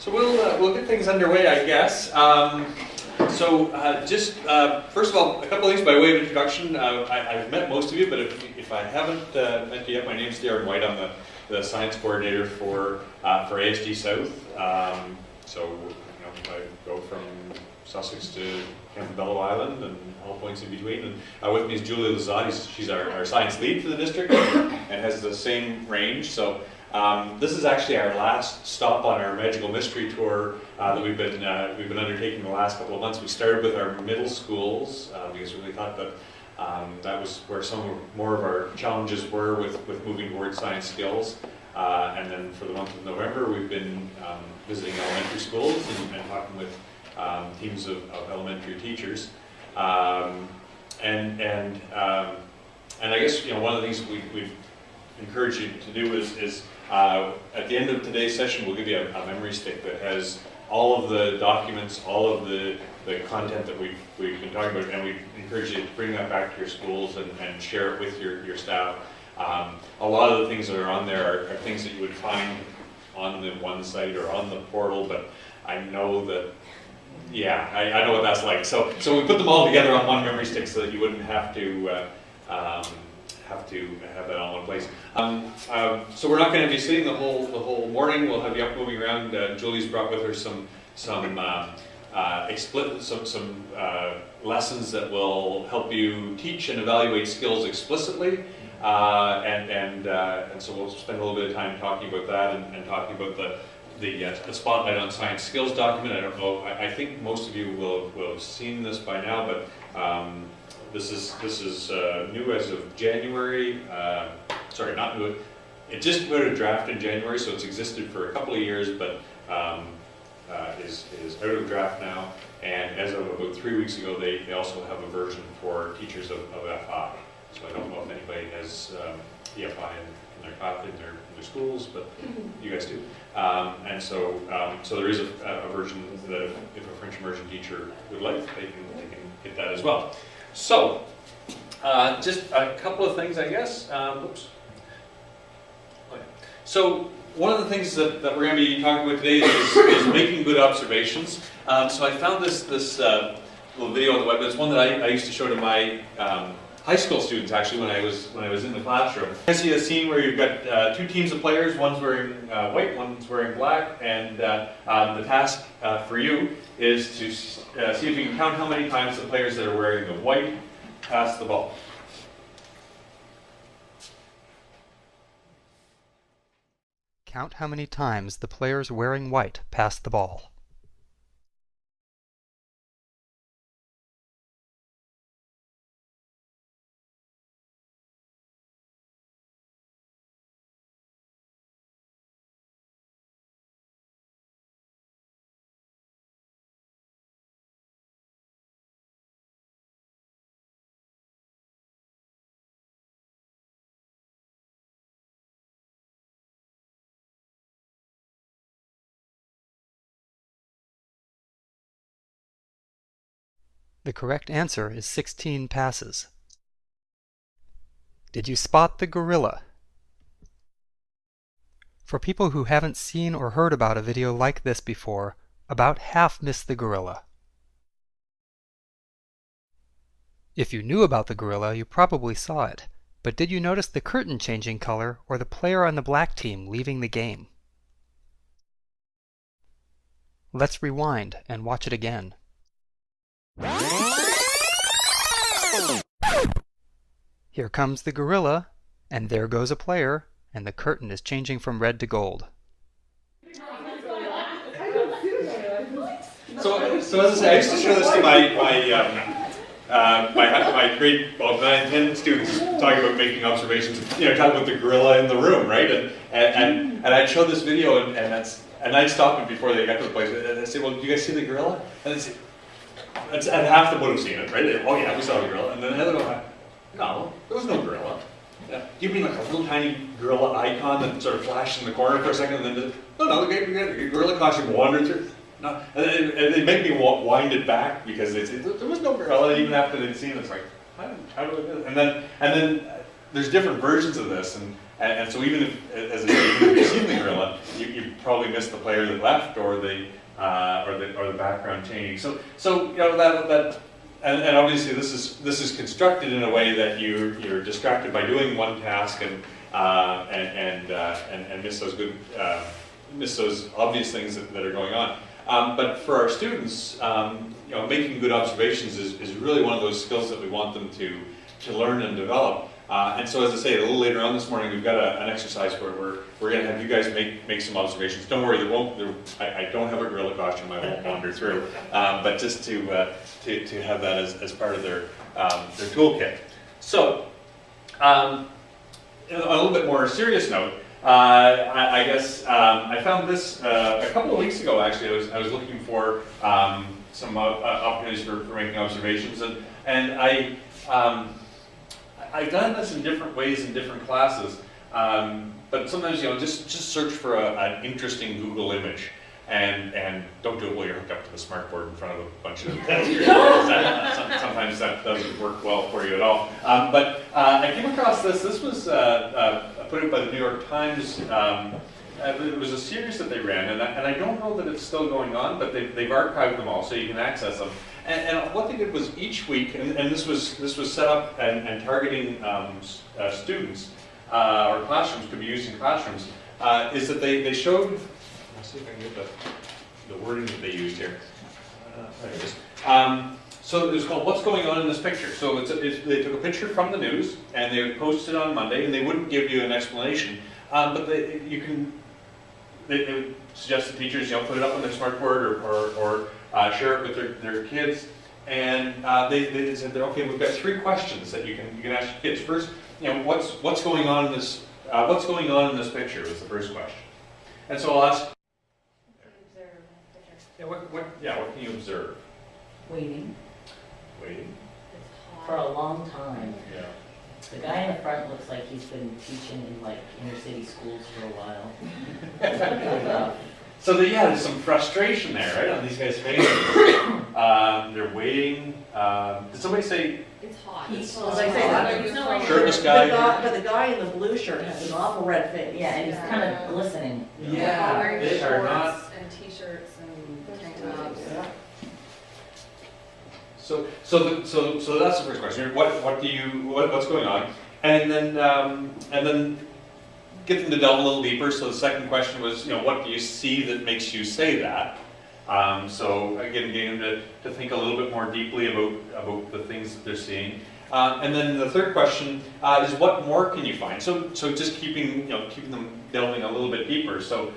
So we'll get things underway, I guess. First of all, a couple of things by way of introduction. I've met most of you, but if I haven't met you yet, my name's Darren White. I'm the science coordinator for ASD South. I go from Sussex to Campbell Island and all points in between. And with me is Julia Lazzotti. She's our science lead for the district and has the same range. So this is actually our last stop on our Magical Mystery Tour that we've been undertaking the last couple of months. We started with our middle schools because we really thought that that was where some more of our challenges were with moving towards science skills. And then for the month of November, we've been visiting elementary schools and talking with teams of elementary teachers. And I guess one of the things we've encouraged you to do is at the end of today's session, we'll give you a memory stick that has all of the documents, all of the content that we've been talking about, and we encourage you to bring that back to your schools and share it with your staff. A lot of the things that are on there are things that you would find on the one site or on the portal, but I know that, I know what that's like. So we put them all together on one memory stick so that you wouldn't have to have that on one place. So we're not going to be sitting the whole morning. We'll have you up moving around. Julie's brought with her some lessons that will help you teach and evaluate skills explicitly. And so we'll spend a little bit of time talking about that and talking about the Spotlight on Science Skills document. I don't know, I think most of you will have seen this by now, but this is new as of January. Sorry, not new. It just put a draft in January, so it's existed for a couple of years, but is out of draft now. And as of about 3 weeks ago, they also have a version for teachers of FI. So I don't know if anybody has EFI in their schools, but you guys do. And so there is a version that if a French immersion teacher would like, they can get that as well. So just a couple of things, I guess. Oops. Okay. So one of the things that we're going to be talking about today is making good observations. So I found this little video on the web. It's one that I used to show to my high school students, actually, when I was in the classroom. I see a scene where you've got two teams of players. One's wearing white, one's wearing black, and the task for you is to see if you can count how many times the players that are wearing the white pass the ball. Count how many times the players wearing white pass the ball. The correct answer is 16 passes. Did you spot the gorilla? For people who haven't seen or heard about a video like this before, about half miss the gorilla. If you knew about the gorilla, you probably saw it, but did you notice the curtain changing color or the player on the black team leaving the game? Let's rewind and watch it again. Here comes the gorilla, and there goes a player, and the curtain is changing from red to gold. So as I say, I used to show this to my grade 9 and 10 students, talking about making observations, talking about the gorilla in the room, right? And I'd show this video, and I'd stop them before they got to the place, and I'd say, well, do you guys see the gorilla? And they'd say, and half of them would have seen it, right? Oh yeah, we saw the gorilla. And then the other one, no, there was no gorilla. Yeah. Do you mean like a little tiny gorilla icon that sort of flashed in the corner for a second, and then no, the gorilla costume wandered through. No, and they make me wind it back because there was no gorilla even after they'd seen it. It's like, how do I do it? And then there's different versions of this, and and so even if, as even if you've seen the gorilla, you probably missed the player that left or the background changing. So you know that and obviously this is constructed in a way that you're distracted by doing one task and miss those good miss those obvious things that are going on. But for our students, you know, making good observations is really one of those skills that we want them to learn and develop. And so, as I say, a little later on this morning, we've got an exercise where we're going to have you guys make some observations. Don't worry, I don't have a gorilla costume. I won't wander through, but just to have that as part of their toolkit. So, on a little bit more serious note, I guess I found this a couple of weeks ago. Actually, I was looking for some opportunities for making observations, and I've done this in different ways in different classes, but sometimes, you know, just search for an interesting Google image, and don't do it while you're hooked up to the smartboard in front of a bunch of sometimes that doesn't work well for you at all. But I came across this. This was put out by the New York Times. It was a series that they ran, and I don't know that it's still going on, but they've archived them all, so you can access them. And what they did was each week, and this was set up and targeting students or classrooms, could be used in classrooms, is that they showed. Let's see if I can get the wording that they used here. There it is. So it was called "What's Going On in This Picture." So they took a picture from the news and they would post it on Monday, and they wouldn't give you an explanation, but they would suggest to teachers, you know, put it up on their smartboard or share it with their kids, and they said that, okay, we've got 3 questions that you can ask your kids. First, you know, what's going on in this picture was the first question, and so I'll ask. Yeah, what can you observe? Waiting. Waiting. For a long time. Yeah. The guy in the front looks like he's been teaching in like inner city schools for a while. So there's some frustration there, right, on these guys' faces. They're waiting. Did somebody say? It's hot. He's Shirtless guy. But the guy in the blue shirt has an awful red face. Yeah, and he's kind of glistening. Yeah, Wearing they are shorts not. and t-shirts and tank tops. Yeah. So that's the first question. What's going on? And then get them to delve a little deeper. So the second question was, you know, what do you see that makes you say that? So again, getting them to think a little bit more deeply about the things that they're seeing. And then the third question is, what more can you find? So just keeping them delving a little bit deeper. So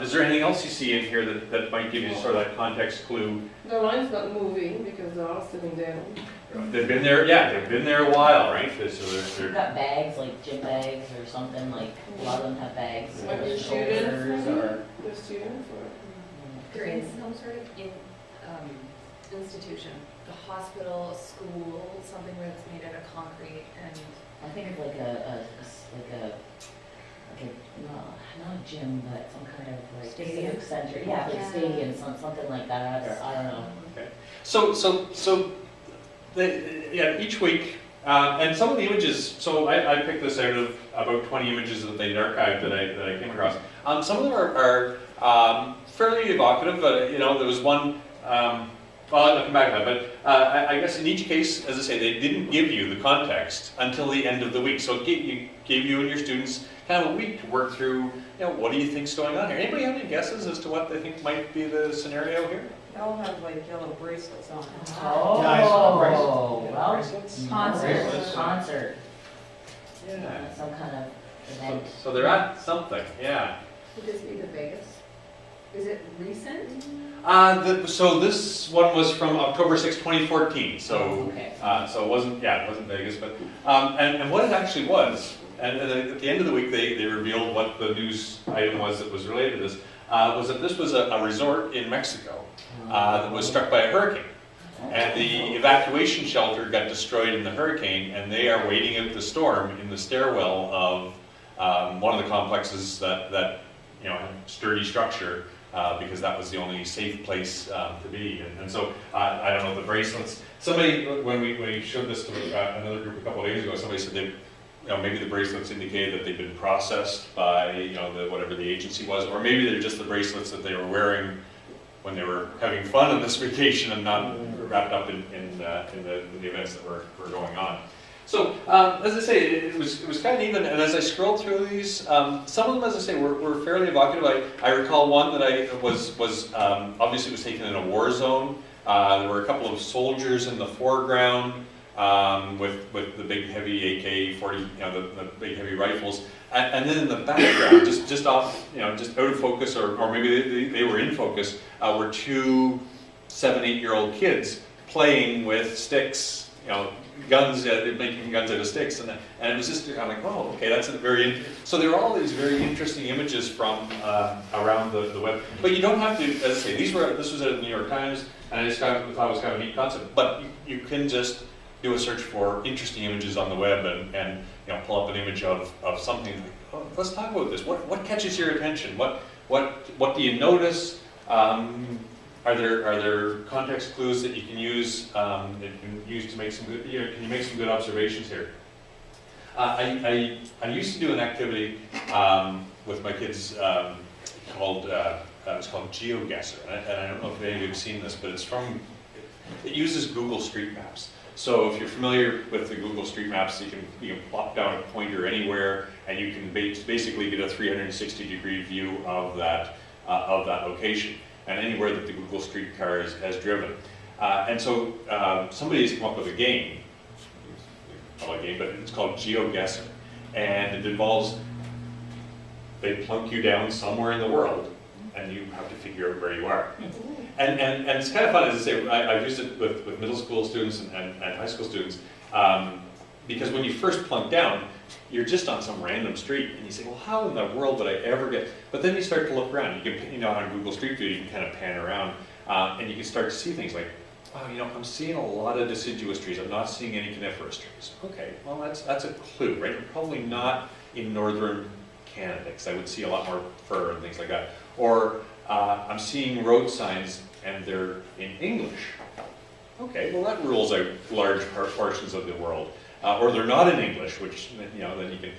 is there anything else you see in here that might give you sort of that context clue? The line's not moving because they're all sitting down. They've been there, they've been there a while, right? So They've they're got bags, like gym bags or something, like a lot of them have bags. Like over their students, shoulders or. The students or? They're in some sort of institution, the hospital, a school, something where it's made out of concrete and. I think of like a not a gym, but some kind of like Stadium? civic center. Yeah, like Yeah. stadium, something like that, or I don't know. okay. So each week, and some of the images. So I picked this out of about 20 images that they'd archived that I came across. Some of them are fairly evocative. You know, there was one. Well, I'll come back to that, but I guess in each case, as I say, they didn't give you the context until the end of the week. So it gave you and your students kind of a week to work through, you know, what do you think's going on here? Anybody have any guesses as to what they think might be the scenario here? They all have like yellow bracelets on. Oh, well, Bracelets? concert. Yeah. Some kind of event. So they're at something, yeah. Would this be the Vegas? Is it recent? So this one was from October 6, 2014. So Okay. so it wasn't Vegas, but and what it actually was, and at the end of the week they revealed what the news item was that was related to this, was that this was a resort in Mexico that was struck by a hurricane. And the evacuation shelter got destroyed in the hurricane, and they are waiting out the storm in the stairwell of one of the complexes that you know, had sturdy structure, because that was the only safe place to be. And so I don't know, the bracelets. Somebody, when we showed this to another group a couple of days ago, somebody said maybe the bracelets indicated that they've been processed by, whatever the agency was, or maybe they're just the bracelets that they were wearing when they were having fun on this vacation and not wrapped up in the events that were going on. So, as I say, it was kind of neat, and as I scrolled through these, some of them, as I say, were fairly evocative. I recall one that I was obviously was taken in a war zone. There were a couple of soldiers in the foreground with the big heavy AK-40, the big heavy rifles, and then in the background, just off, just out of focus, or maybe they were in focus, were two 7-8-year-old kids playing with sticks, guns, making guns out of sticks, and it was just, I'm like, oh, okay, that's a very, so there are all these very interesting images from around the web, but you don't have to, as I say, this was at the New York Times, and I just thought it was kind of a neat concept, but you can just do a search for interesting images on the web and pull up an image of something, like, oh, let's talk about this, what catches your attention, what do you notice, are there context clues that you can use to make some good? Can you make some good observations here? I used to do an activity with my kids called it's called GeoGuessr, and I don't know if any of you have seen this, but it uses Google Street Maps. So if you're familiar with the Google Street Maps, you can plop down a pointer anywhere, and you can basically get a 360-degree view of that location, and anywhere that the Google Street car has driven. And so somebody has come up with a game, not a game, but it's called GeoGuessr, and it involves, they plunk you down somewhere in the world, and you have to figure out where you are. And it's kind of fun, as I say, I've used it with middle school students and high school students, because when you first plunk down, you're just on some random street, and you say, well, how in the world would I ever get, but then you start to look around. You can, on Google Street View, you can kind of pan around, and you can start to see things like, wow, I'm seeing a lot of deciduous trees, I'm not seeing any coniferous trees. Okay, well, that's a clue, right? I'm probably not in northern Canada, because I would see a lot more fir and things like that. Or I'm seeing road signs, and they're in English. Okay, well, that rules out large portions of the world. Or they're not in English, which, then you can,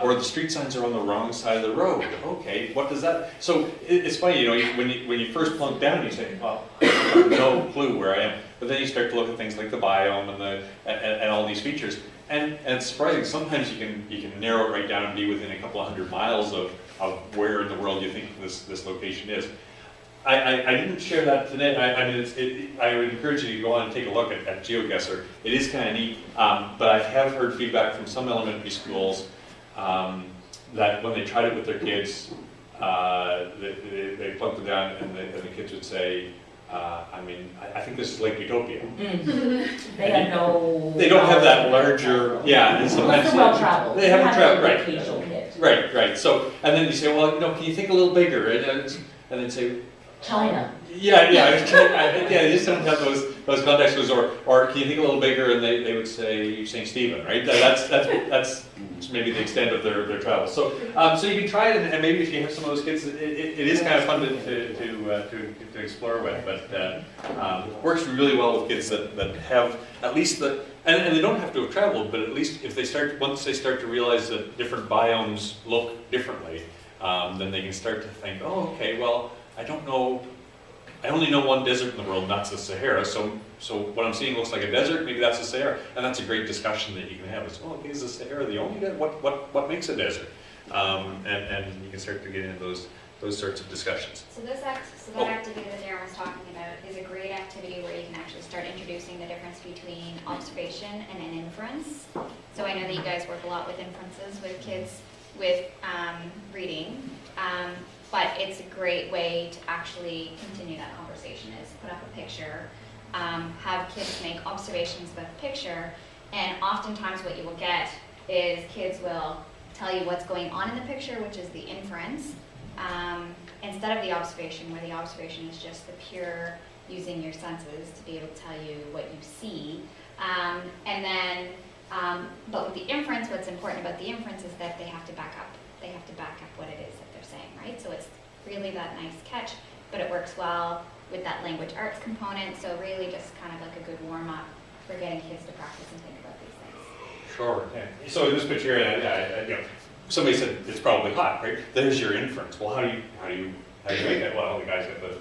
or the street signs are on the wrong side of the road. Okay, what does that, so it's funny, when you first plunk down, you say, well, I have no clue where I am. But then you start to look at things like the biome and all these features. And it's surprising, sometimes you can narrow it right down and be within a couple of 100 miles of where in the world you think this location is. I didn't share that today. I would encourage you to go on and take a look at GeoGuessr. It is kind of neat, but I have heard feedback from some elementary schools that when they tried it with their kids, they plunked it down, and the kids would say, I think this is like Utopia. They have no. They don't have that larger, yeah. And sometimes they're well traveled. They haven't traveled, right? Occasional kid. Right. So, and then you say, well, can you think a little bigger? And then say, China. Yeah. They just don't have those context clues, or can you think a little bigger? And they would say, you're saying Stephen, right? That's maybe the extent of their travel. So you can try it, and maybe if you have some of those kids, it is kind of fun to explore with. But works really well with kids that have at least and they don't have to have traveled, but at least if once they start to realize that different biomes look differently, then they can start to think, oh, okay, well, I don't know. I only know one desert in the world, and that's the Sahara. So what I'm seeing looks like a desert. Maybe that's the Sahara, and that's a great discussion that you can have. Is, okay, is the Sahara the only desert? What makes a desert? And you can start to get into those sorts of discussions. So that activity that Darren was talking about is a great activity where you can actually start introducing the difference between observation and an inference. So I know that you guys work a lot with inferences with kids with reading. But it's a great way to actually continue that conversation is put up a picture, have kids make observations about the picture, and oftentimes what you will get is kids will tell you what's going on in the picture, which is the inference, instead of the observation, where the observation is just the pure using your senses to be able to tell you what you see. But with the inference, what's important about the inference is that they have to back up. They have to back up what it is that they're saying, right? So it's really that nice catch, but it works well with that language arts component. So really just kind of like a good warm-up for getting kids to practice and think about these things. Sure. Yeah. So in this picture, you know, somebody said it's probably hot, right? There's your inference. Well, how do you make it? Well, the guy's got the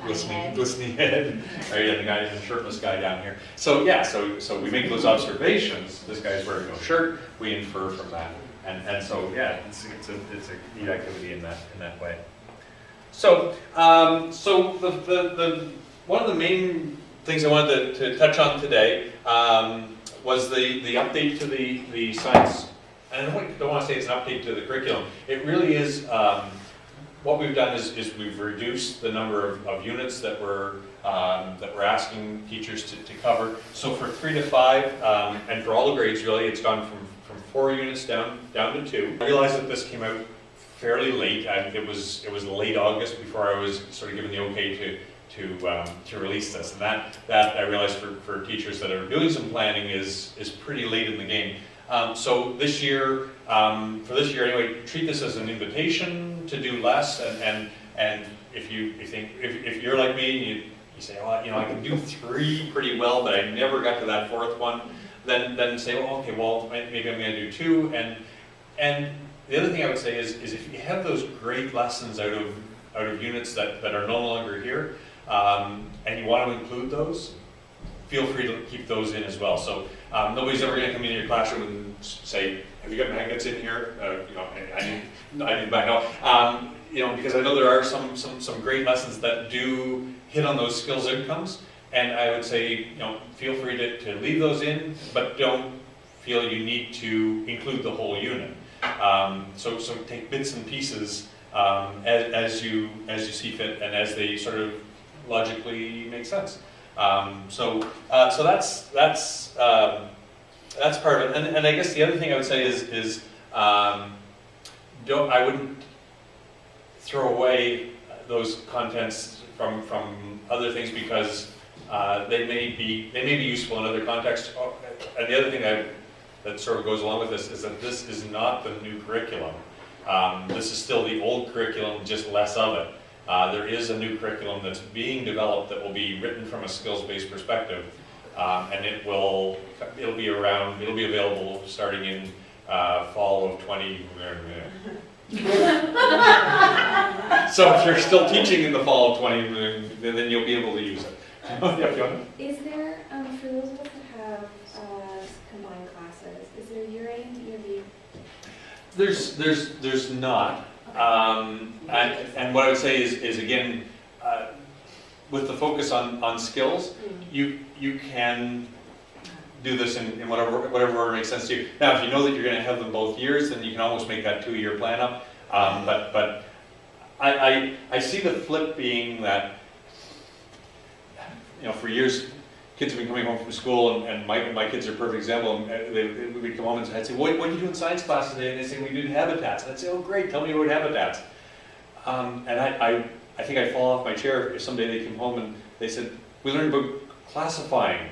glistening head, right? And the guy, the shirtless guy down here. So yeah, so we make those observations. This guy's wearing no shirt. We infer from that, and so yeah, it's a neat activity in that way. So so the one of the main things I wanted to touch on today was the update to the science. And I don't want to say it's an update to the curriculum. It really is. What we've done is we've reduced the number of units that we're asking teachers to cover. So for 3 to 5, and for all the grades really, it's gone from 4 units down to 2. I realized that this came out fairly late. It was late August before I was sort of given the okay to release this, and that I realized for teachers that are doing some planning is pretty late in the game. So this year, for this year anyway, treat this as an invitation to do less, and if you're like me and you say, oh, you know, I can do 3 pretty well, but I never got to that 4th one, then say, well, okay, well, maybe I'm going to do 2, and the other thing I would say is if you have those great lessons out of units that are no longer here, and you want to include those, feel free to keep those in as well. So nobody's ever going to come into your classroom and say, have you got magnets in here? You know, I need back out. You know, because I know there are some great lessons that do hit on those skills outcomes, and I would say, you know, feel free to leave those in, but don't feel you need to include the whole unit. So take bits and pieces as you see fit and as they sort of logically make sense. So that's part of it. And I guess the other thing I would say is I wouldn't throw away those contents from other things because they may be useful in other contexts. And the other thing that sort of goes along with this is that this is not the new curriculum. This is still the old curriculum, just less of it. There is a new curriculum that's being developed that will be written from a skills-based perspective, and it'll be available starting in fall of 20. So if you're still teaching in the fall of 20, then you'll be able to use it. Yeah, Fiona? Is there, for those of us that have combined classes, is there year A and year B? There's not. And what I would say is again, with the focus on skills, you can do this in whatever order makes sense to you. Now, if you know that you're going to have them both years, then you can almost make that 2-year plan up. But I see the flip being that, you know, for years, kids have been coming home from school, and my kids are a perfect example. And we'd come home and I'd say, what did you do in science class today? And they'd say, we did habitats. And I'd say, oh, great, tell me about habitats. And I think I'd fall off my chair if someday they came home and they said, we learned about classifying.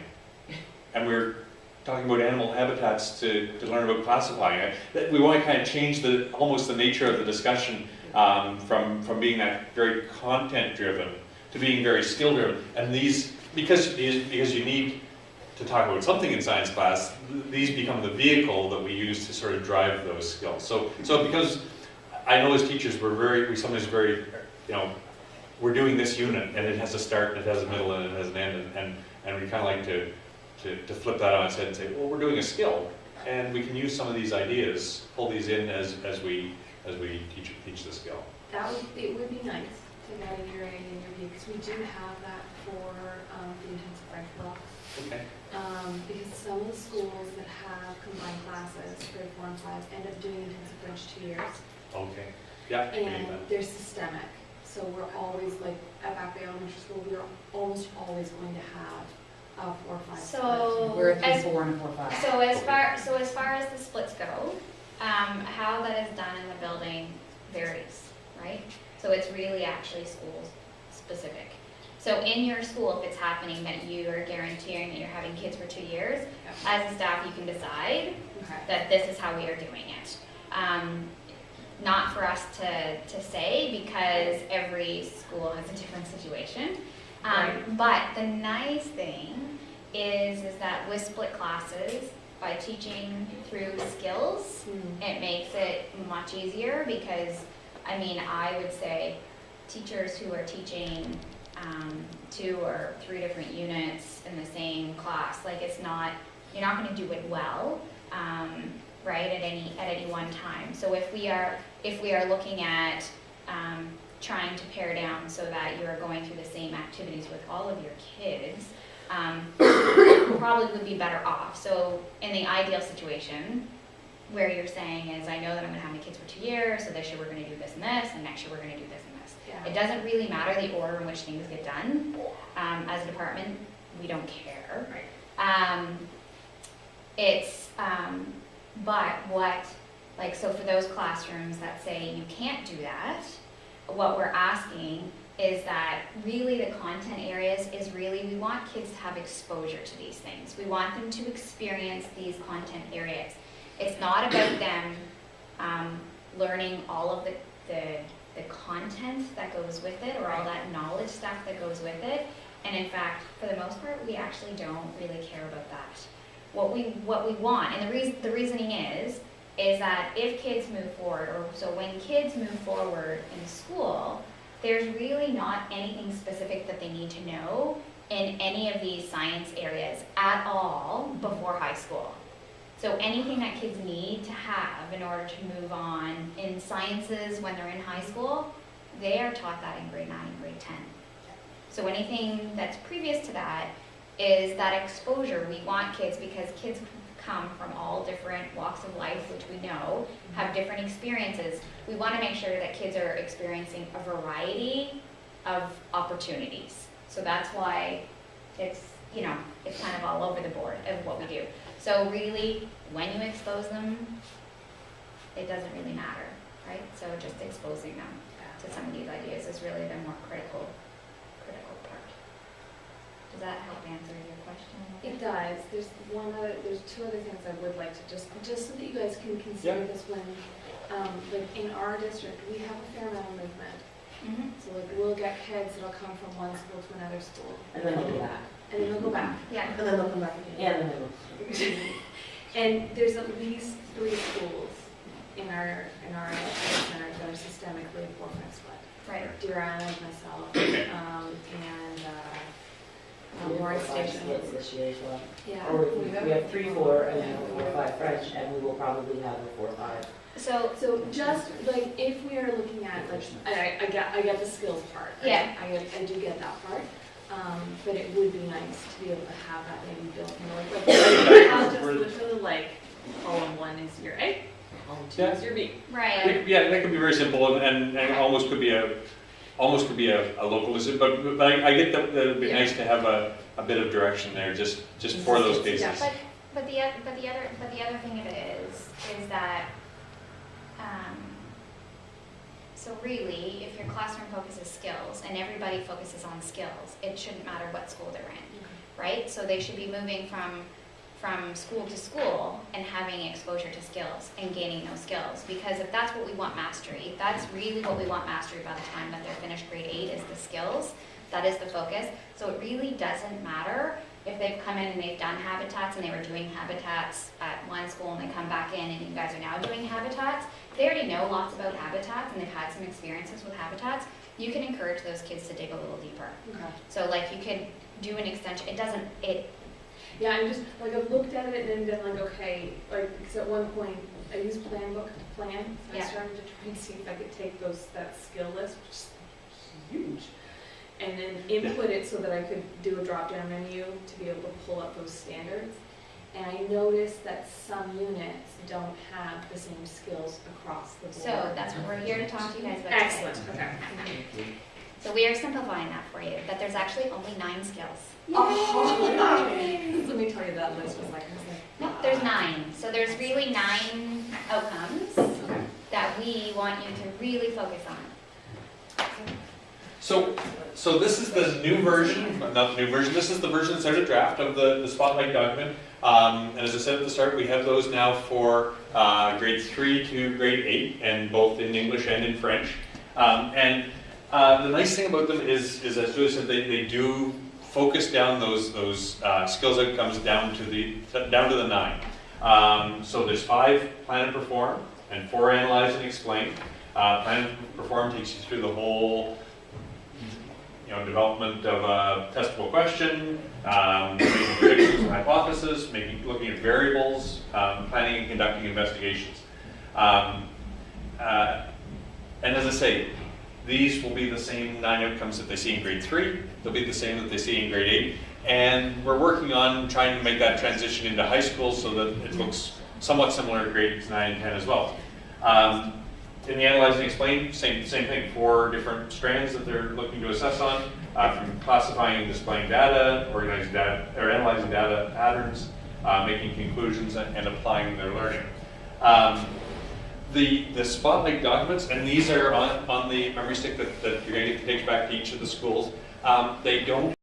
And we were talking about animal habitats to learn about classifying. We want to kind of change almost the nature of the discussion from being that very content-driven to being very skill-driven. And because you need to talk about something in science class, these become the vehicle that we use to sort of drive those skills. So because I know as teachers we sometimes very, you know, we're doing this unit and it has a start and it has a middle and it has an end, and we kind of like to flip that on its head and say, well, we're doing a skill and we can use some of these ideas, pull these in as we teach the skill. It would be nice to get a year A and year B because we do have that for the intensive French blocks. Okay. Because some of the schools that have combined classes, grade 4 and 5, end up doing intensive French 2 years. Okay. Yeah. And they're systemic. So we're always, like, at Back Bay Elementary School, we're almost always going to have a 4 or 5. So we're a 3-4 and a 4-5. So as far as the splits go, how that is done in the building varies, right? So it's really actually school specific. So in your school, if it's happening that you are guaranteeing that you're having kids for 2 years, as a staff you can decide that this is how we are doing it. Not for us to say because every school has a different situation. But the nice thing is that with split classes, by teaching through skills, it makes it much easier because, I mean, I would say teachers who are teaching 2 or 3 different units in the same class, like it's not, you're not going to do it well, right, at any one time. So if we are looking at trying to pare down so that you're going through the same activities with all of your kids, probably would be better off. So in the ideal situation, where you're saying is, I know that I'm going to have my kids for 2 years, so this year we're going to do this and this, and next year we're going to do this and this. Yeah. It doesn't really matter the order in which things get done. As a department, we don't care. Right. But what, like, so for those classrooms that say you can't do that, what we're asking is that really the content areas is really, we want kids to have exposure to these things. We want them to experience these content areas. It's not about them learning all of the content that goes with it, or all that knowledge stuff that goes with it. And in fact, for the most part, we actually don't really care about that. What we want, and the reasoning is that if kids move forward, or so when kids move forward in school, there's really not anything specific that they need to know in any of these science areas at all before high school. So anything that kids need to have in order to move on in sciences when they're in high school, they are taught that in grade 9 and grade 10. So anything that's previous to that is that exposure. We want kids, because kids come from all different walks of life, which we know, have different experiences. We want to make sure that kids are experiencing a variety of opportunities. So that's why it's, you know, it's kind of all over the board of what we do. So really, when you expose them, it doesn't really matter, right? So just exposing them to some of these ideas is really the more critical part. Does that help answer your question? It does. There's 2 other things I would like to just so that you guys can consider this when, like in our district, we have a fair amount of movement. Mm-hmm. So like we'll get kids that'll come from one school to another school. And then they'll go back. And then they'll go back. Yeah. And then they'll come back again. And then they will. And there's at least 3 schools in our center that are systemically 4-5 split. Right. Deer Island, myself, and Morris Station. Splits this year as well. Yeah. Or we have 3-4 and then 4-5 French, and we will probably have a 4-5. So just like if we are looking at like I get the skills part. Yeah. I do get that part. But it would be nice to be able to have that maybe built in, Not just literally like column 1 is your A, column 2 is your B. Right. Yeah, that could be very simple, and almost could be a localism, but I get that it'd be nice to have a bit of direction there, just for those cases. Yeah, but the other thing of it is that so really, if your classroom focuses skills and everybody focuses on skills, it shouldn't matter what school they're in, right? So they should be moving from school to school and having exposure to skills and gaining those skills. Because if that's what we want mastery, if that's really what we want mastery by the time that they're finished grade 8 is the skills, that is the focus. So it really doesn't matter if they've come in and they've done habitats and they were doing habitats at one school and they come back in and you guys are now doing habitats. If they already know lots about habitats and they've had some experiences with habitats, you can encourage those kids to dig a little deeper. Okay. So like you could do an extension, Yeah, I'm just, like, I've looked at it and been like, okay, like, because at one point, I used Plan Book to plan, so I Yeah. started to try and see if I could take that skill list, which is huge, and then input it so that I could do a drop-down menu to be able to pull up those standards. And I noticed that some units don't have the same skills across the board. so that's what we're here to talk to you guys about today. Excellent, okay. So we are simplifying that for you, that there's actually only 9 skills. Oh, let me tell you, that list was like, No, there's 9. So there's really 9 outcomes that we want you to really focus on. So this is the new version, not the new version, this is the version that's out of draft of the Spotlight document. And as I said at the start, we have those now for grade 3 to grade 8, and both in English and in French. The nice thing about them is as Julie said, they do focus down those skills outcomes down to the 9. So there's 5 plan and perform and 4 analyze and explain. Plan and perform takes you through the whole development of a testable question, making predictions and hypothesis, looking at variables, planning and conducting investigations. And as I say, these will be the same 9 outcomes that they see in grade 3. They'll be the same that they see in grade 8. And we're working on trying to make that transition into high school so that it looks somewhat similar to grades 9 and 10 as well. In the analyze and explain, same thing. 4 different strands that they're looking to assess on, from classifying and displaying data, organizing data, or analyzing data patterns, making conclusions, and applying their learning. The spotlight documents, and these are on the memory stick that you're going to get to take back to each of the schools. They don't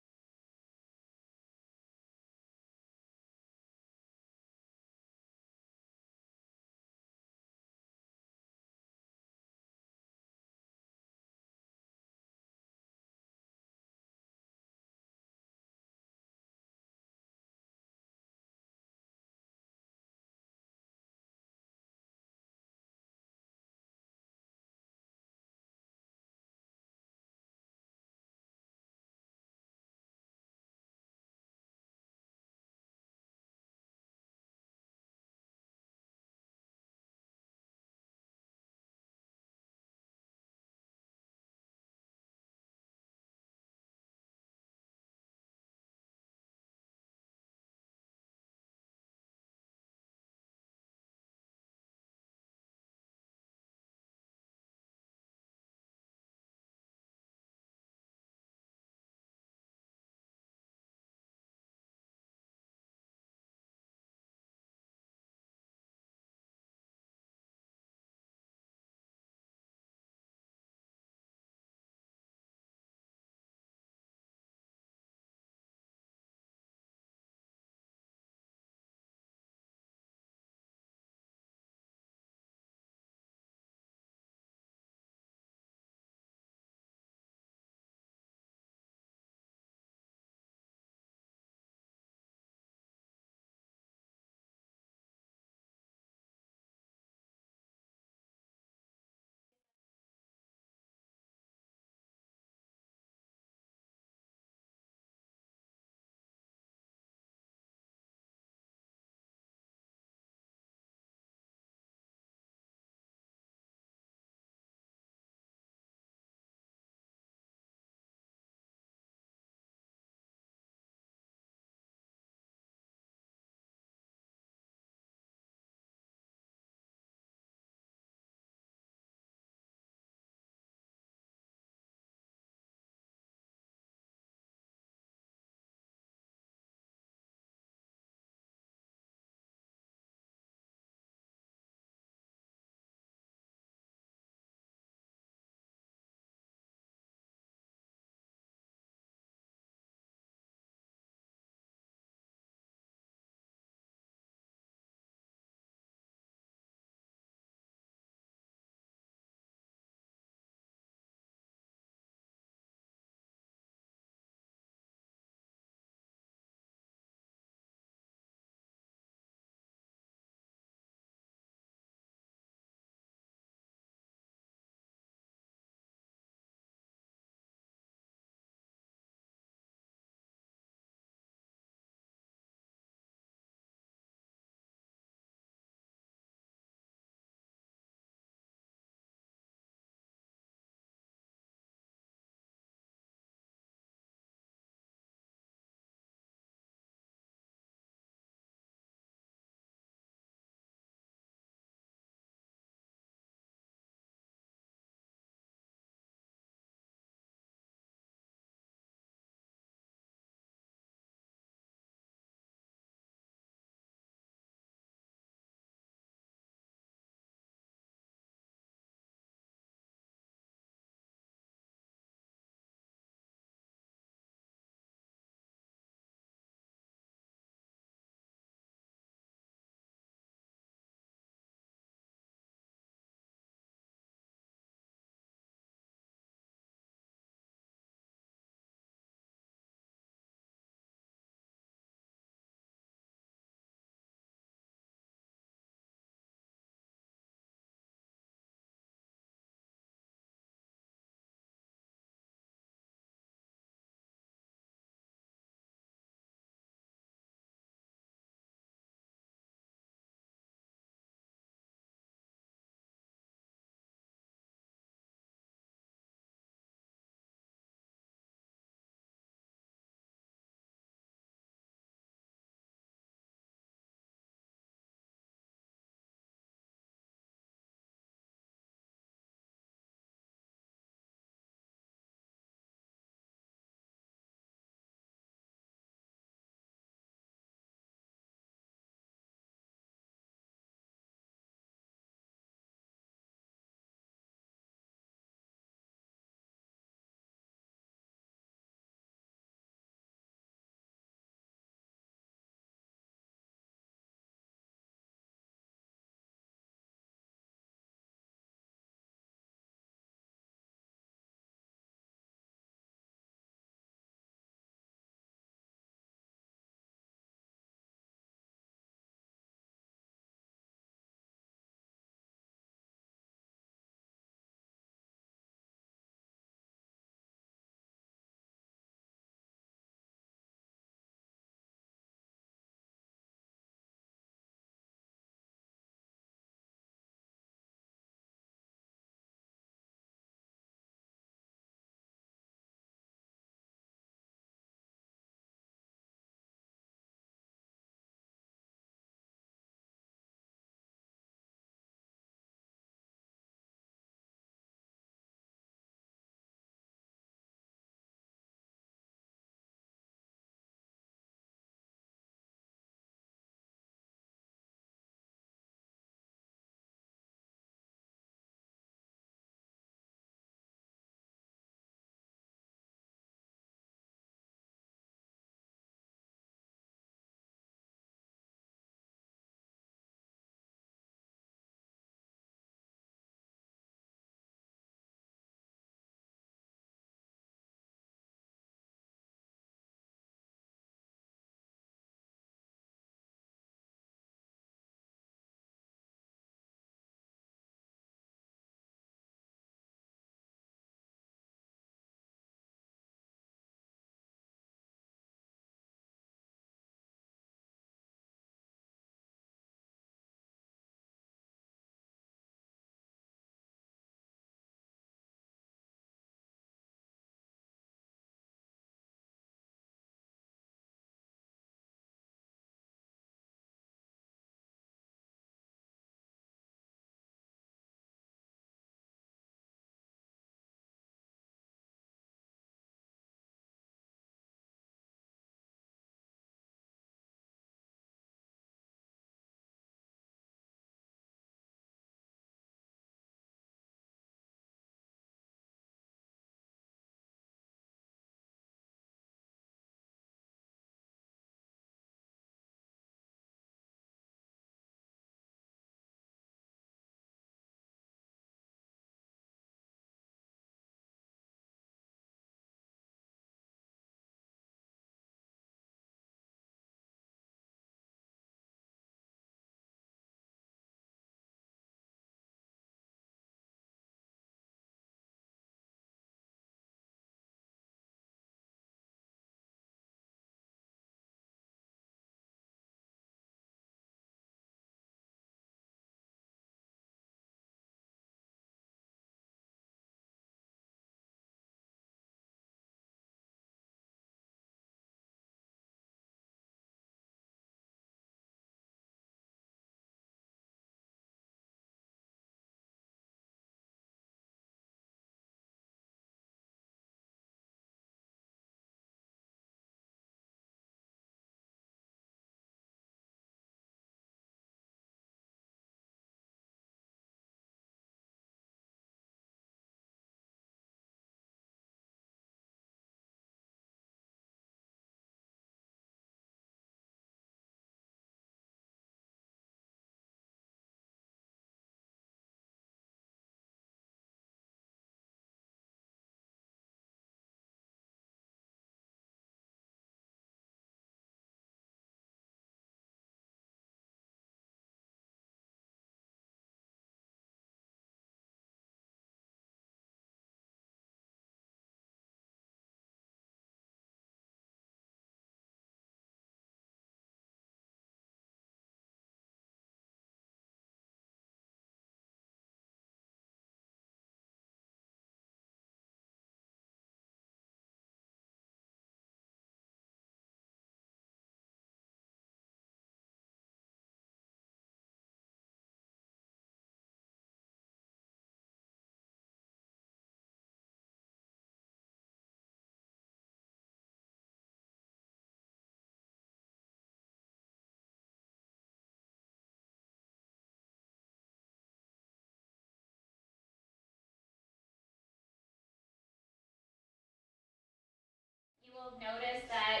will notice that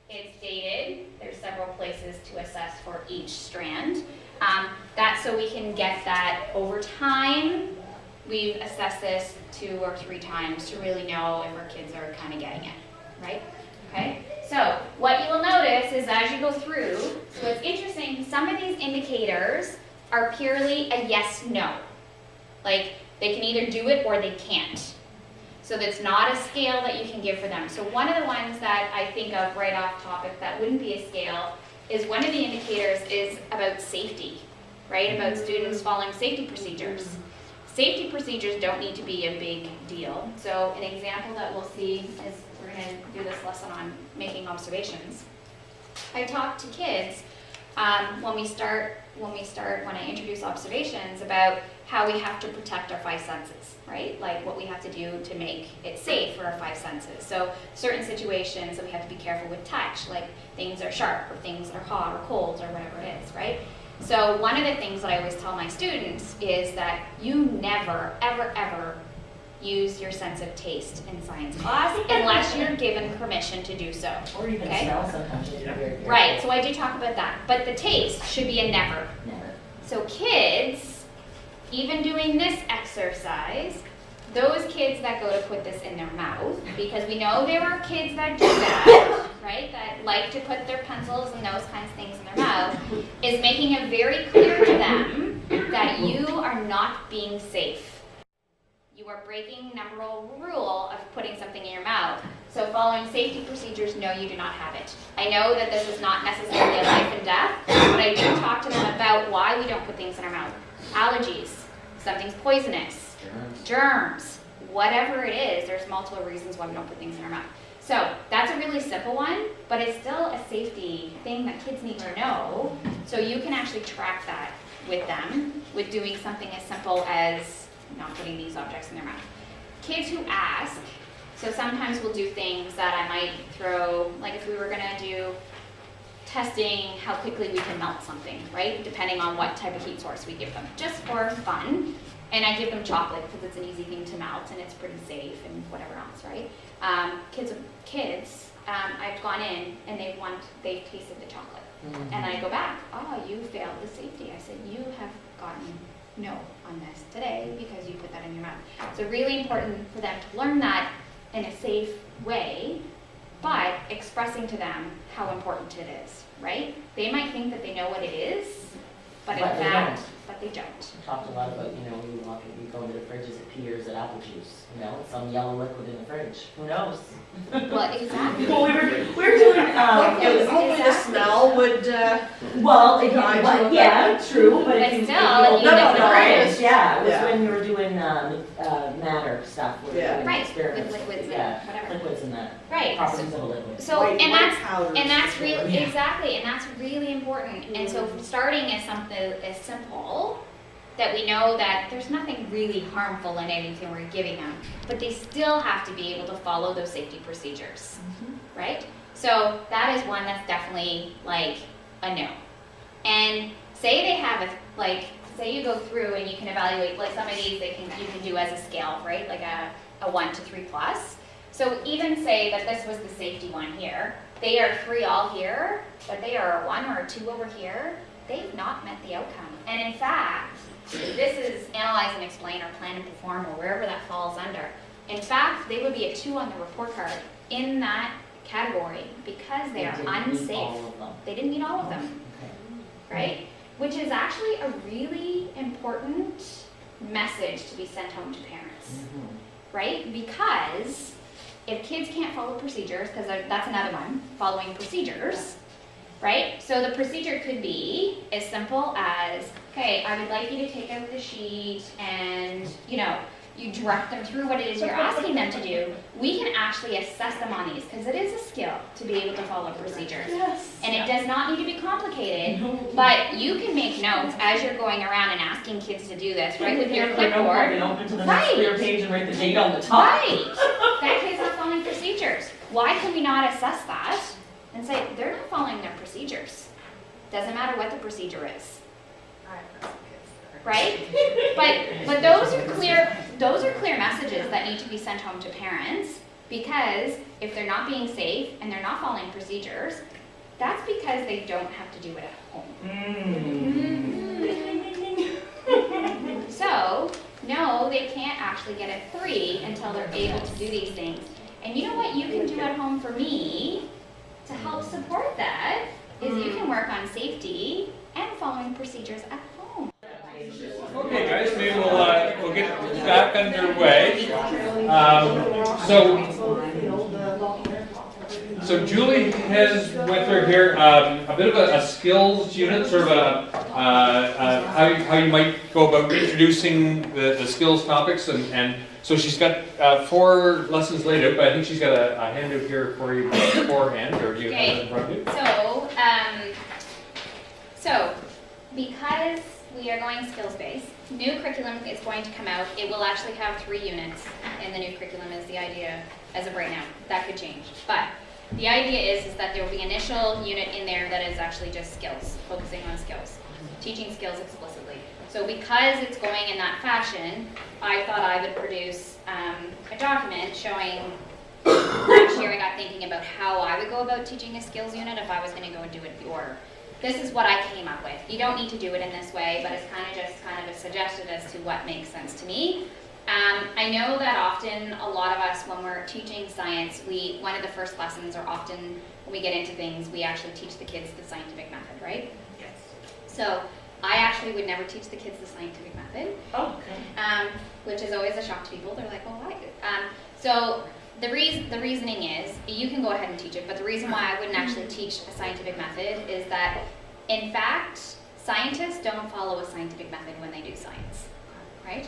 it's dated. There's several places to assess for each strand. That's so we can get that over time. We've assessed this 2 or 3 times to really know if our kids are kind of getting it, right? Okay, so what you will notice is as you go through, so it's interesting, some of these indicators are purely a yes-no. Like, they can either do it or they can't. So that's not a scale that you can give for them. So one of the ones that I think of right off topic that wouldn't be a scale is one of the indicators is about safety, right? About students following safety procedures. Safety procedures don't need to be a big deal. So an example that we'll see is we're going to do this lesson on making observations. I talk to kids when I introduce observations about how we have to protect our 5 senses, right? Like what we have to do to make it safe for our 5 senses. So certain situations that we have to be careful with touch, like things are sharp or things are hot or cold or whatever it is, right? So one of the things that I always tell my students is that you never, ever, ever use your sense of taste in science class unless you're given permission to do so. Or even okay? smell sometimes. You have to be very careful. Right, so I do talk about that. But the taste should be a never. Never. So kids, even doing this exercise, those kids that go to put this in their mouth, because we know there are kids that do that, right, that like to put their pencils and those kinds of things in their mouth, is making it very clear to them that you are not being safe. You are breaking number 1 rule of putting something in your mouth. So following safety procedures, no, you do not have it. I know that this is not necessarily a life and death, but I do talk to them about why we don't put things in our mouth. Allergies, something's poisonous, germs, whatever it is, there's multiple reasons why we don't put things in our mouth. So that's a really simple one, but it's still a safety thing that kids need to know. So you can actually track that with them with doing something as simple as not putting these objects in their mouth. Kids who ask, so sometimes we'll do things that I might throw, like if we were gonna do testing how quickly we can melt something, right? Depending on what type of heat source we give them, just for fun. And I give them chocolate because it's an easy thing to melt and it's pretty safe and whatever else, right? Kids, I've gone in and they've tasted the chocolate. And I go back, oh, you failed the safety. I said, you have gotten no on this today because you put that in your mouth. So really important for them to learn that in a safe way, but expressing to them how important it is, right? They might think that they know what it is, but in fact, they don't. We talked a lot about, when you go into the fridge, is it pea or is it apple juice? Some yellow liquid in the fridge. Who knows? Well, exactly. Well, we were doing, hopefully the smell would, yeah, true, but But if you still, open you up know, the fridge, yeah. it was when we were doing matter stuff, we were doing Right, experiments. with liquids Yeah, and whatever. liquids and that, Right. properties of a liquid. So, White powders. and that's really, Yeah. exactly, and that's really important. And so starting as something as simple, that we know that there's nothing really harmful in anything we're giving them, but they still have to be able to follow those safety procedures, right? So that is one that's definitely like a no. And say they have say you go through and you can evaluate, like some of these you can do as a scale, right? Like a 1 to 3 plus. So even say that this was the safety one here, they are 3 all here, but they are a 1 or a 2 over here, they've not met the outcome. And in fact, this is analyze and explain or plan and perform or wherever that falls under. In fact, they would be a 2 on the report card in that category because they are unsafe. They didn't meet all of them, right? Which is actually a really important message to be sent home to parents, right? Because if kids can't follow procedures, because that's another one, following procedures, right? So the procedure could be as simple as, okay, I would like you to take out the sheet and, you direct them through what it is you're asking them to do. We can actually assess them on these because it is a skill to be able to follow procedures. Yes. And it does not need to be complicated, but you can make notes as you're going around and asking kids to do this, right, with your clipboard. And open to the next clear page and write the date on the top. Right. That kid's not following procedures. Why can we not assess that and say they're not following their procedures? Doesn't matter what the procedure is. Right? But those are clear messages that need to be sent home to parents Because if they're not being safe and they're not following procedures, that's because they don't have to do it at home. So, no, they can't actually get a 3 until they're able to do these things. And you know what you can do at home for me to help support that is you can work on safety and following procedures at home. Okay, guys, maybe we'll get back underway. So Julie has with her here a bit of a skills unit, sort of how you might go about introducing the skills topics, and so she's got 4 lessons laid out, but I think she's got a handout here for you beforehand, or do you have it in front of you? So because we are going skills-based, new curriculum is going to come out. It will actually have 3 units in the new curriculum is the idea as of right now. That could change, but the idea is that there will be an initial unit in there that is actually just skills, focusing on skills, teaching skills explicitly. So because it's going in that fashion, I thought I would produce a document showing, last year I got thinking about how I would go about teaching a skills unit if I was going to go and do it in the order. This is what I came up with. You don't need to do it in this way, but it's kind of a suggestion as to what makes sense to me. I know that often a lot of us, when we're teaching science, one of the first lessons, or often when we get into things, we actually teach the kids the scientific method, right? Yes. So I actually would never teach the kids the scientific method, Oh, okay. which is always a shock to people. They're like, well, why? So the reasoning is, you can go ahead and teach it, but the reason why I wouldn't actually teach a scientific method is that, in fact, scientists don't follow a scientific method when they do science, right?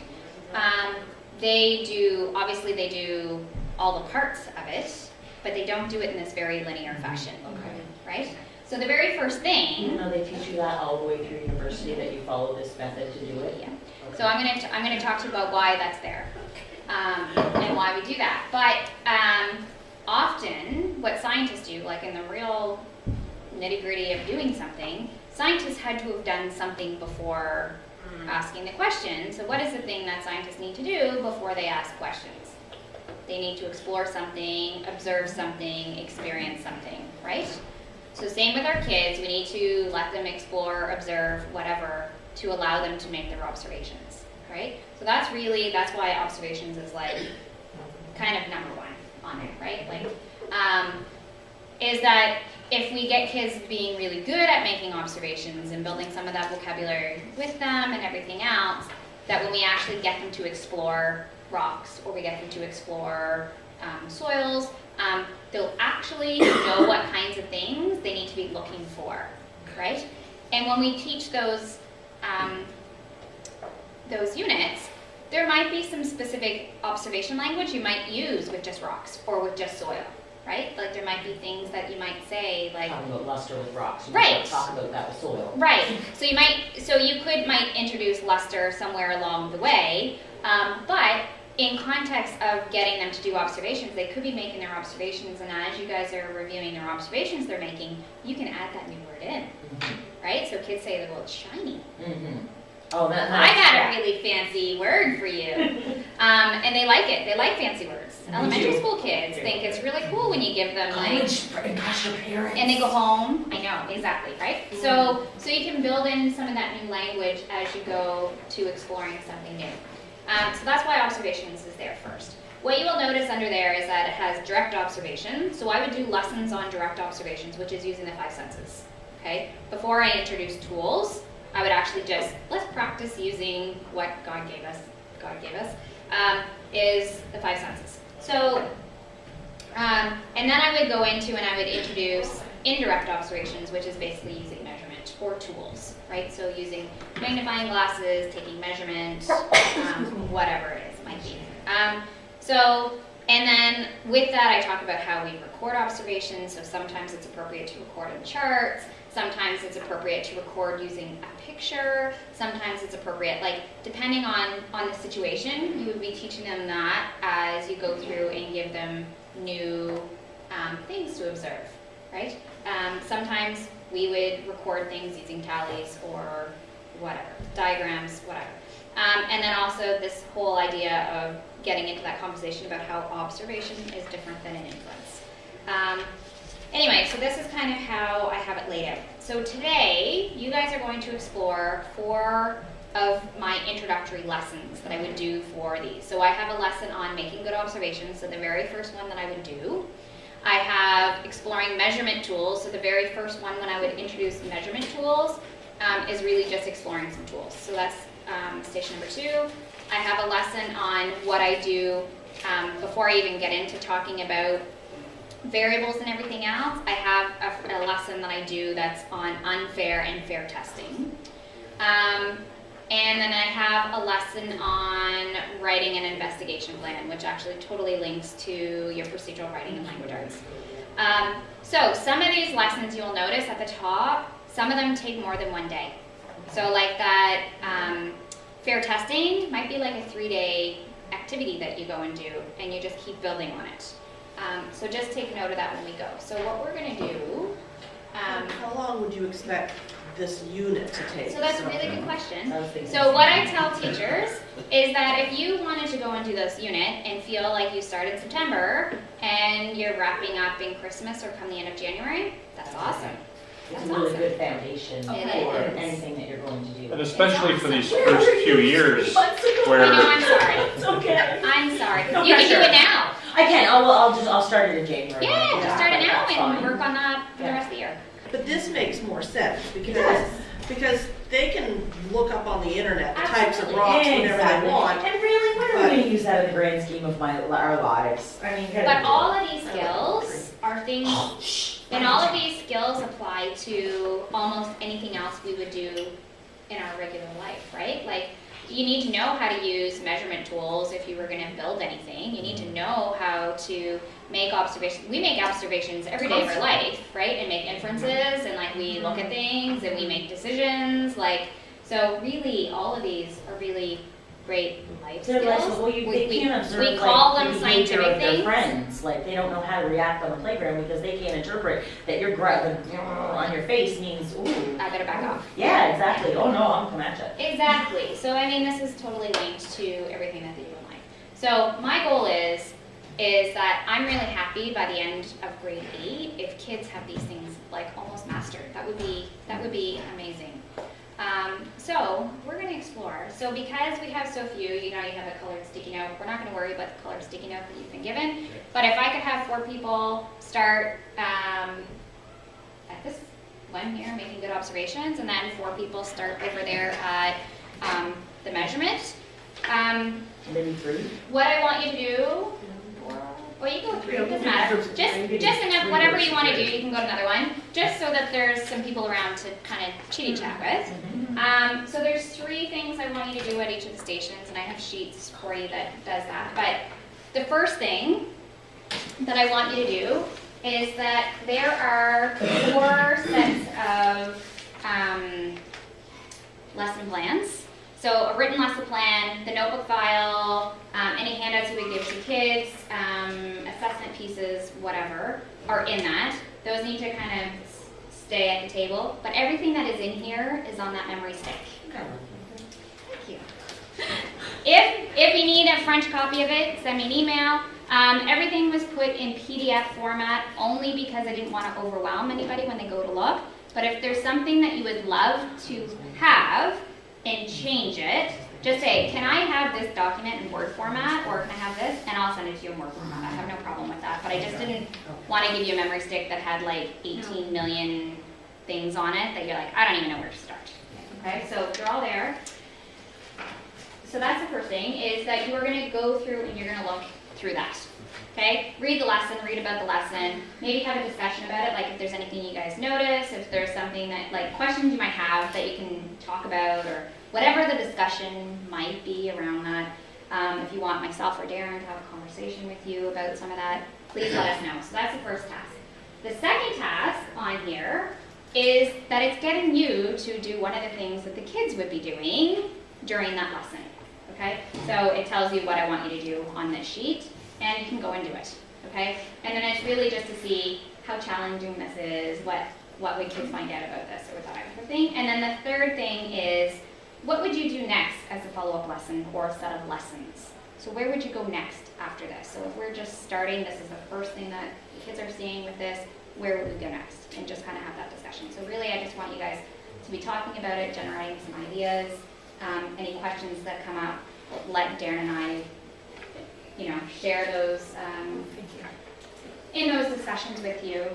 Obviously they do all the parts of it, but they don't do it in this very linear fashion, Okay. right? So the very first thing, Even though they teach you that all the way through university, that you follow this method to do it? yeah. Okay. So I'm gonna talk to you about why that's there, and why we do that. But often, what scientists do, like in the real nitty-gritty of doing something, scientists had to have done something before asking the question. So what is the thing that scientists need to do before they ask questions? They need to explore something, observe something, experience something, right? So same with our kids, we need to let them explore, observe, whatever, to allow them to make their observations, right? So that's why observations is like kind of number 1 on it, right? Like, is that if we get kids being really good at making observations and building some of that vocabulary with them and everything else, that when we actually get them to explore rocks, or we get them to explore soils, they'll actually know what kinds of things they need to be looking for, right? And when we teach those units, there might be some specific observation language you might use with just rocks or with just soil, right? Like there might be things that you might say, like Talking about luster with rocks. You Right. don't talk about that with soil. right. So you might introduce luster somewhere along the way, but in context of getting them to do observations, they could be making their observations, and as you guys are reviewing their observations they're making, you can add that new word in, right? So kids say, well, it's shiny. Oh, that's I got a really fancy word for you. And they like it. They like fancy words. Elementary school kids think it's really cool when you give them like, Gosh, your parents. and they go home. I know, exactly, right? So you can build in some of that new language as you go to exploring something new. So that's why observations is there first. What you will notice under there is that it has direct observation. So I would do lessons on direct observations, which is using the 5 senses, okay? Before I introduce tools, I would actually just, let's practice using what God gave us, is the 5 senses. So, and then I would go into and I would introduce indirect observations, which is basically using measurement or tools, right? So using magnifying glasses, taking measurement, whatever it is, might be. And then with that, I talk about how we record observations. So sometimes it's appropriate to record in charts. Sometimes it's appropriate to record using a picture. Sometimes it's appropriate, like depending on the situation, you would be teaching them that as you go through and give them new things to observe, right? Sometimes we would record things using tallies or whatever, diagrams, whatever. And then also this whole idea of getting into that conversation about how observation is different than an inference. Anyway, so this is kind of how I have it laid out. So today, you guys are going to explore 4 of my introductory lessons that I would do for these. So I have a lesson on making good observations, so the very first one that I would do. I have exploring measurement tools, so the very first one when I would introduce measurement tools is really just exploring some tools. So that's station number 2. I have a lesson on what I do before I even get into talking about variables and everything else. I have a lesson that I do that's on unfair and fair testing. And then I have a lesson on writing an investigation plan, which actually totally links to your procedural writing and language arts. So some of these lessons you'll notice at the top, some of them take more than 1 day. So like that fair testing might be like a 3-day activity that you go and do, and you just keep building on it. So just take note of that when we go. So what we're going to do... how long would you expect this unit to take? So that's a really good question. So what I tell teachers is that if you wanted to go and do this unit and feel like you start in September and you're wrapping up in Christmas or come the end of January, that's awesome. It's That's a really awesome. good foundation for It is. anything that you're going to do. And especially for these awesome. first few years I know, where, I'm sorry. It's okay. I'm sorry. No You can do pressure. it now. I can. I'll start it in January. Yeah, just start it now That's and fine. work on that for the Yeah. rest of the year. But this makes more sense because Yes. they can look up on the internet the types of Absolutely. rocks whenever Exactly. they want. And really, what are we going to use that in the grand scheme of our lives? I mean, But all of these skills are things, and all of these skills apply to almost anything else we would do in our regular life, right? Like, you need to know how to use measurement tools if you were going to build anything. You need to know how to make observations. We make observations every day of our life, right? And make inferences, and like we look at things and we make decisions. Like, so really, all of these are really great life They're skills. like, well, they can't observe we call like, them the behavior scientific of their things. friends. Like they don't know how to react on the playground because they can't interpret that your on your face means ooh. I better back off. Yeah, exactly. Oh no, I'm coming at you. Exactly. So I mean, this is totally linked to everything that they do in life. So my goal is that I'm really happy by the end of grade 8 if kids have these things like almost mastered. That would be amazing. So we're going to explore. So because we have so few, you know, you have a colored sticky note. We're not going to worry about the colored sticky note that you've been given. But if I could have 4 people start at this one here, making good observations, and then 4 people start over there at the measurement. Maybe 3. What I want you to do, well, you go 3, it doesn't matter. Just enough, whatever you want to do, you can go to another one, just so that there's some people around to kind of chitty chat with. So there's 3 things I want you to do at each of the stations, and I have sheets for you that does that. But the first thing that I want you to do is that there are 4 sets of lesson plans. So a written lesson plan, the notebook file, any handouts you would give to kids, assessment pieces, whatever, are in that. Those need to kind of stay at the table. But everything that is in here is on that memory stick. Thank you. If you need a French copy of it, send me an email. Everything was put in PDF format only because I didn't want to overwhelm anybody when they go to look. But if there's something that you would love to have and change it, just say, can I have this document in Word format, or can I have this? And I'll send it to you in Word format. I have no problem with that. But I just didn't want to give you a memory stick that had like 18 million things on it that you're like, I don't even know where to start. Okay, so they're all there. So that's the first thing, is that you are going to go through and you're going to look through that. Okay, read the lesson, read about the lesson, maybe have a discussion about it, like if there's anything you guys notice, if there's something that, like questions you might have that you can talk about, or whatever the discussion might be around that. If you want myself or Darren to have a conversation with you about some of that, please let us know. So that's the first task. The second task on here is that it's getting you to do one of the things that the kids would be doing during that lesson. Okay, so it tells you what I want you to do on this sheet, and you can go and do it. Okay, and then it's really just to see how challenging this is, what would kids find out about this or that type of thing. And then the third thing is what would you do next as a follow-up lesson or a set of lessons? So where would you go next after this? So if we're just starting, this is the first thing that the kids are seeing with this, where would we go next? And just kind of have that discussion. So really, I just want you guys to be talking about it, generating some ideas. Any questions that come up, let Darren and I, share those in those discussions with you.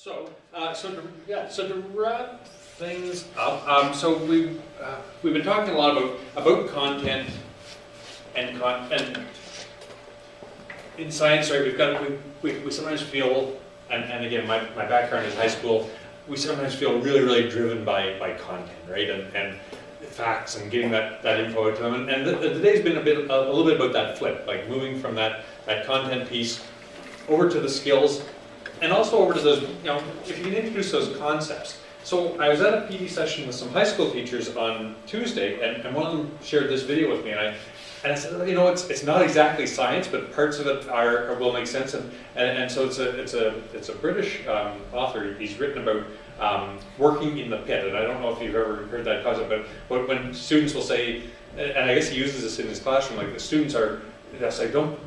So to wrap things up, so we've been talking a lot about content and in science, right? We sometimes feel, and again, my background is high school. We sometimes feel really driven by content, right? And facts and getting that info to them. And the day's been a little bit about that flip, like moving from that content piece over to the skills, and also over to those, if you can introduce those concepts. So I was at a PD session with some high school teachers on Tuesday, and one of them shared this video with me, and I said, it's not exactly science, but parts of it will make sense. And so it's a British author. He's written about working in the pit, and I don't know if you've ever heard that concept, but when students will say, and I guess he uses this in his classroom, like the students are, they'll say, don't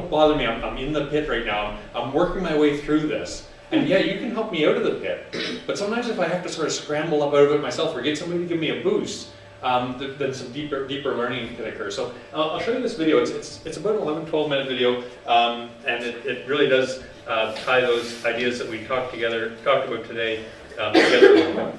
bother me. I'm in the pit right now. I'm working my way through this. And yeah, you can help me out of the pit, but sometimes if I have to sort of scramble up out of it myself or get somebody to give me a boost, then some deeper learning can occur. So I'll show you this video. It's about an 11-12 minute video, and it really does tie those ideas that we talked about today together a little bit.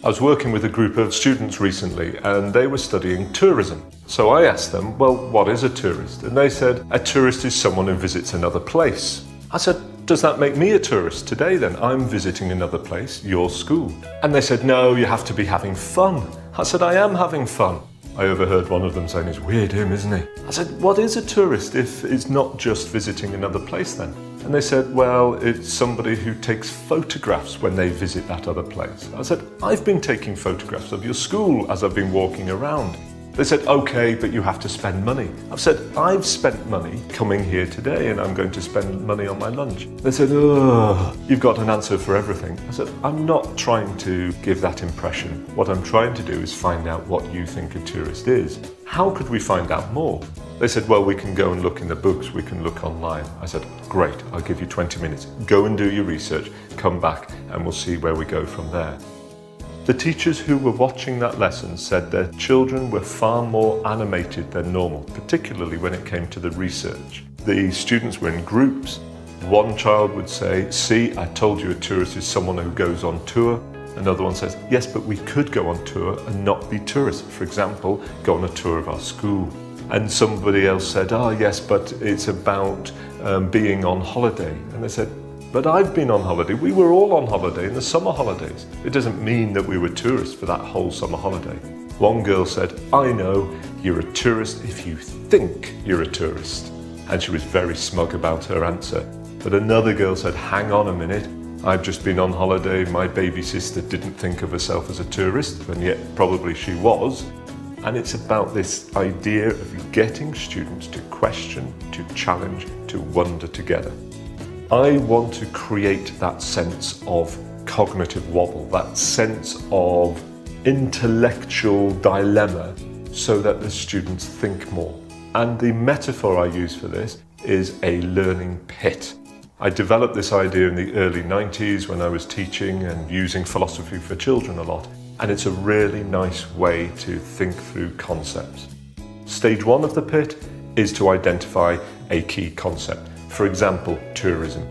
I was working with a group of students recently and they were studying tourism. So I asked them, well, what is a tourist? And they said, a tourist is someone who visits another place. I said, does that make me a tourist today then? I'm visiting another place, your school. And they said, no, you have to be having fun. I said, I am having fun. I overheard one of them saying, it's weird him, isn't he? I said, what is a tourist if it's not just visiting another place then? And they said, well, it's somebody who takes photographs when they visit that other place. I said, I've been taking photographs of your school as I've been walking around. They said, okay, but you have to spend money. I've said, I've spent money coming here today and I'm going to spend money on my lunch. They said, oh, you've got an answer for everything. I said, I'm not trying to give that impression. What I'm trying to do is find out what you think a tourist is. How could we find out more? They said, well, we can go and look in the books, we can look online. I said, great, I'll give you 20 minutes. Go and do your research, come back and we'll see where we go from there. The teachers who were watching that lesson said their children were far more animated than normal, particularly when it came to the research. The students were in groups. One child would say, see, I told you a tourist is someone who goes on tour. Another one says, yes, but we could go on tour and not be tourists. For example, go on a tour of our school. And somebody else said, oh yes, but it's about being on holiday. And they said, but I've been on holiday. We were all on holiday in the summer holidays. It doesn't mean that we were tourists for that whole summer holiday. One girl said, I know you're a tourist if you think you're a tourist. And she was very smug about her answer. But another girl said, hang on a minute. I've just been on holiday. My baby sister didn't think of herself as a tourist, and yet probably she was. And it's about this idea of getting students to question, to challenge, to wonder together. I want to create that sense of cognitive wobble, that sense of intellectual dilemma, so that the students think more. And the metaphor I use for this is a learning pit. I developed this idea in the early 90s when I was teaching and using philosophy for children a lot. And it's a really nice way to think through concepts. Stage one of the pit is to identify a key concept. For example, tourism.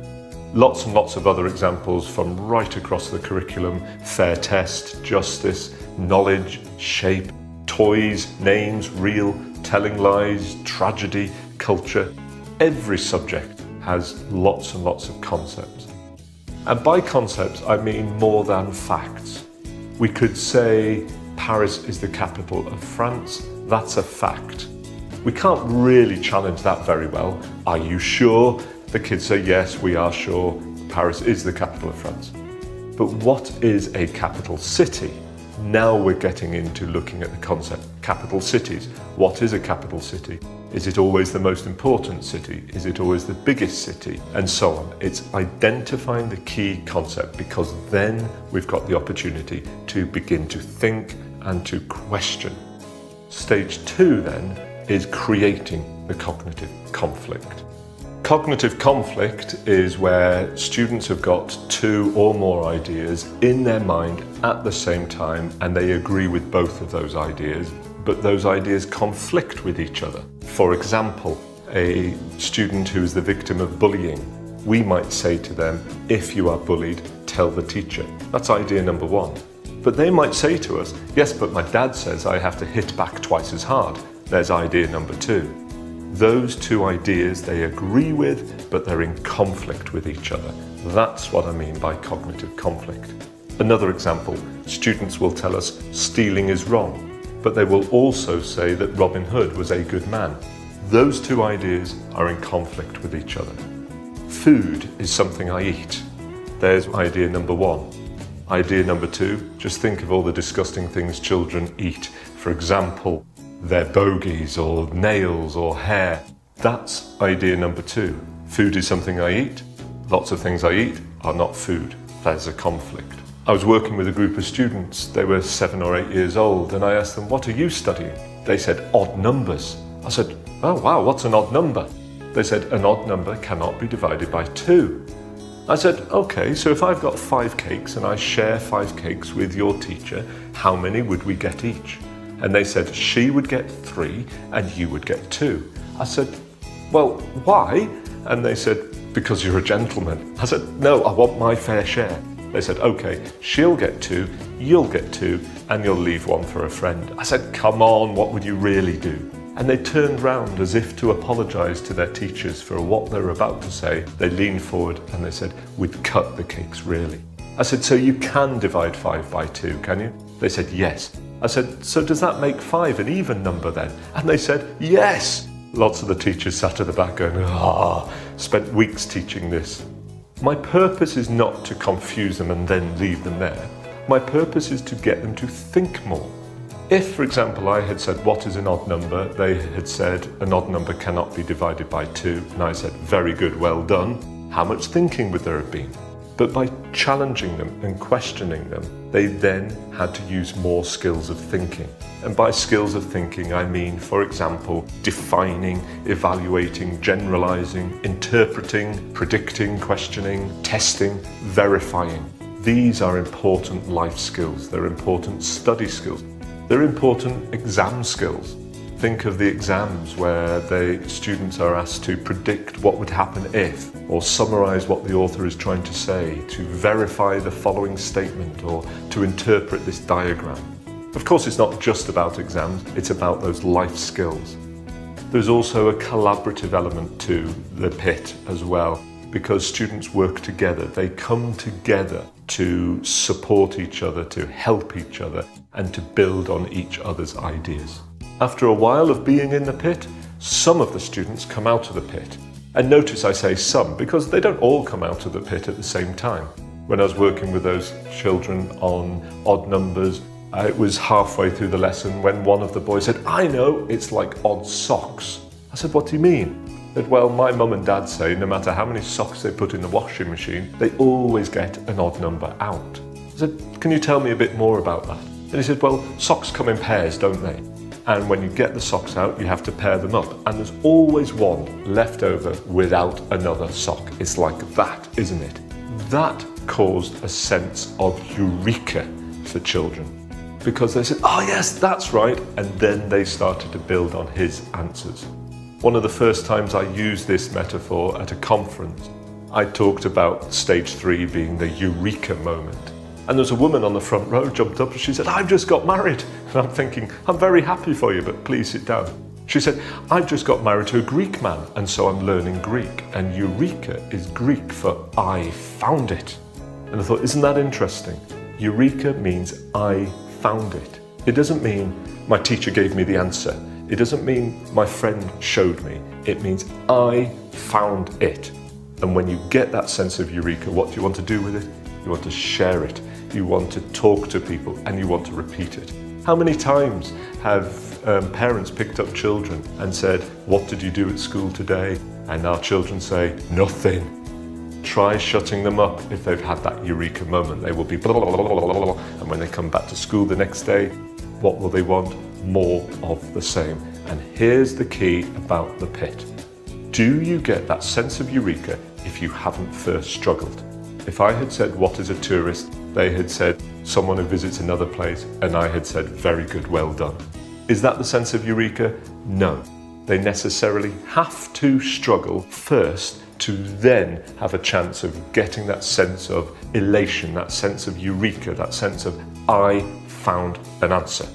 Lots and lots of other examples from right across the curriculum: fair test, justice, knowledge, shape, toys, names, real, telling lies, tragedy, culture. Every subject has lots and lots of concepts. And by concepts, I mean more than facts. We could say Paris is the capital of France. That's a fact. We can't really challenge that very well. Are you sure? The kids say, yes, we are sure Paris is the capital of France. But what is a capital city? Now we're getting into looking at the concept. Capital cities. What is a capital city? Is it always the most important city? Is it always the biggest city? And so on. It's identifying the key concept, because then we've got the opportunity to begin to think and to question. Stage 2 then is creating the cognitive conflict. Cognitive conflict is where students have got 2 or more ideas in their mind at the same time, and they agree with both of those ideas, but those ideas conflict with each other. For example, a student who is the victim of bullying, we might say to them, if you are bullied, tell the teacher. That's idea number 1. But they might say to us, yes, but my dad says I have to hit back twice as hard. There's idea number 2. Those 2 ideas they agree with, but they're in conflict with each other. That's what I mean by cognitive conflict. Another example, students will tell us stealing is wrong, but they will also say that Robin Hood was a good man. Those 2 ideas are in conflict with each other. Food is something I eat. There's idea number 1. Idea number 2, just think of all the disgusting things children eat. For example, their bogies or nails or hair. That's idea number 2. Food is something I eat. Lots of things I eat are not food. There's a conflict. I was working with a group of students. They were 7 or 8 years old, and I asked them, what are you studying? They said, odd numbers. I said, oh wow, what's an odd number? They said, an odd number cannot be divided by 2. I said, okay, so if I've got 5 cakes and I share 5 cakes with your teacher, how many would we get each? And they said, she would get 3 and you would get 2. I said, well, why? And they said, because you're a gentleman. I said, no, I want my fair share. They said, okay, she'll get 2, you'll get 2, and you'll leave 1 for a friend. I said, come on, what would you really do? And they turned round as if to apologise to their teachers for what they were about to say. They leaned forward and they said, we'd cut the cakes really. I said, so you can divide 5 by 2, can you? They said, yes. I said, so does that make 5 an even number then? And they said, yes. Lots of the teachers sat at the back going, spent weeks teaching this. My purpose is not to confuse them and then leave them there. My purpose is to get them to think more. If, for example, I had said, what is an odd number? They had said, an odd number cannot be divided by 2. And I said, very good, well done. How much thinking would there have been? But by challenging them and questioning them, they then had to use more skills of thinking. And by skills of thinking, I mean, for example, defining, evaluating, generalizing, interpreting, predicting, questioning, testing, verifying. These are important life skills. They're important study skills. They're important exam skills. Think of the exams where the students are asked to predict what would happen if, or summarize what the author is trying to say, to verify the following statement, or to interpret this diagram. Of course, it's not just about exams, it's about those life skills. There's also a collaborative element to the pit as well, because students work together. They come together to support each other, to help each other, and to build on each other's ideas. After a while of being in the pit, some of the students come out of the pit. And notice I say some, because they don't all come out of the pit at the same time. When I was working with those children on odd numbers, it was halfway through the lesson when one of the boys said, I know, it's like odd socks. I said, what do you mean? He said, well, my mum and dad say no matter how many socks they put in the washing machine, they always get an odd number out. I said, can you tell me a bit more about that? And he said, well, socks come in pairs, don't they? And when you get the socks out, you have to pair them up. And there's always one left over without another sock. It's like that, isn't it? That caused a sense of eureka for children. Because they said, oh yes, that's right. And then they started to build on his answers. One of the first times I used this metaphor at a conference, I talked about stage 3 being the eureka moment. And there's a woman on the front row jumped up and she said, I've just got married. And I'm thinking, I'm very happy for you, but please sit down. She said, I've just got married to a Greek man, and so I'm learning Greek. And eureka is Greek for I found it. And I thought, isn't that interesting? Eureka means I found it. It doesn't mean my teacher gave me the answer. It doesn't mean my friend showed me. It means I found it. And when you get that sense of eureka, what do you want to do with it? You want to share it. You want to talk to people and you want to repeat it. How many times have parents picked up children and said, "What did you do at school today?" And our children say, "Nothing." Try shutting them up if they've had that eureka moment. They will be blah, blah, blah, blah, blah, blah. And when they come back to school the next day, what will they want? More of the same. And here's the key about the pit. Do you get that sense of eureka if you haven't first struggled? If I had said, "What is a tourist?" they had said, "Someone who visits another place," and I had said, "Very good, well done." Is that the sense of eureka? No. They necessarily have to struggle first to then have a chance of getting that sense of elation, that sense of eureka, that sense of "I found an answer."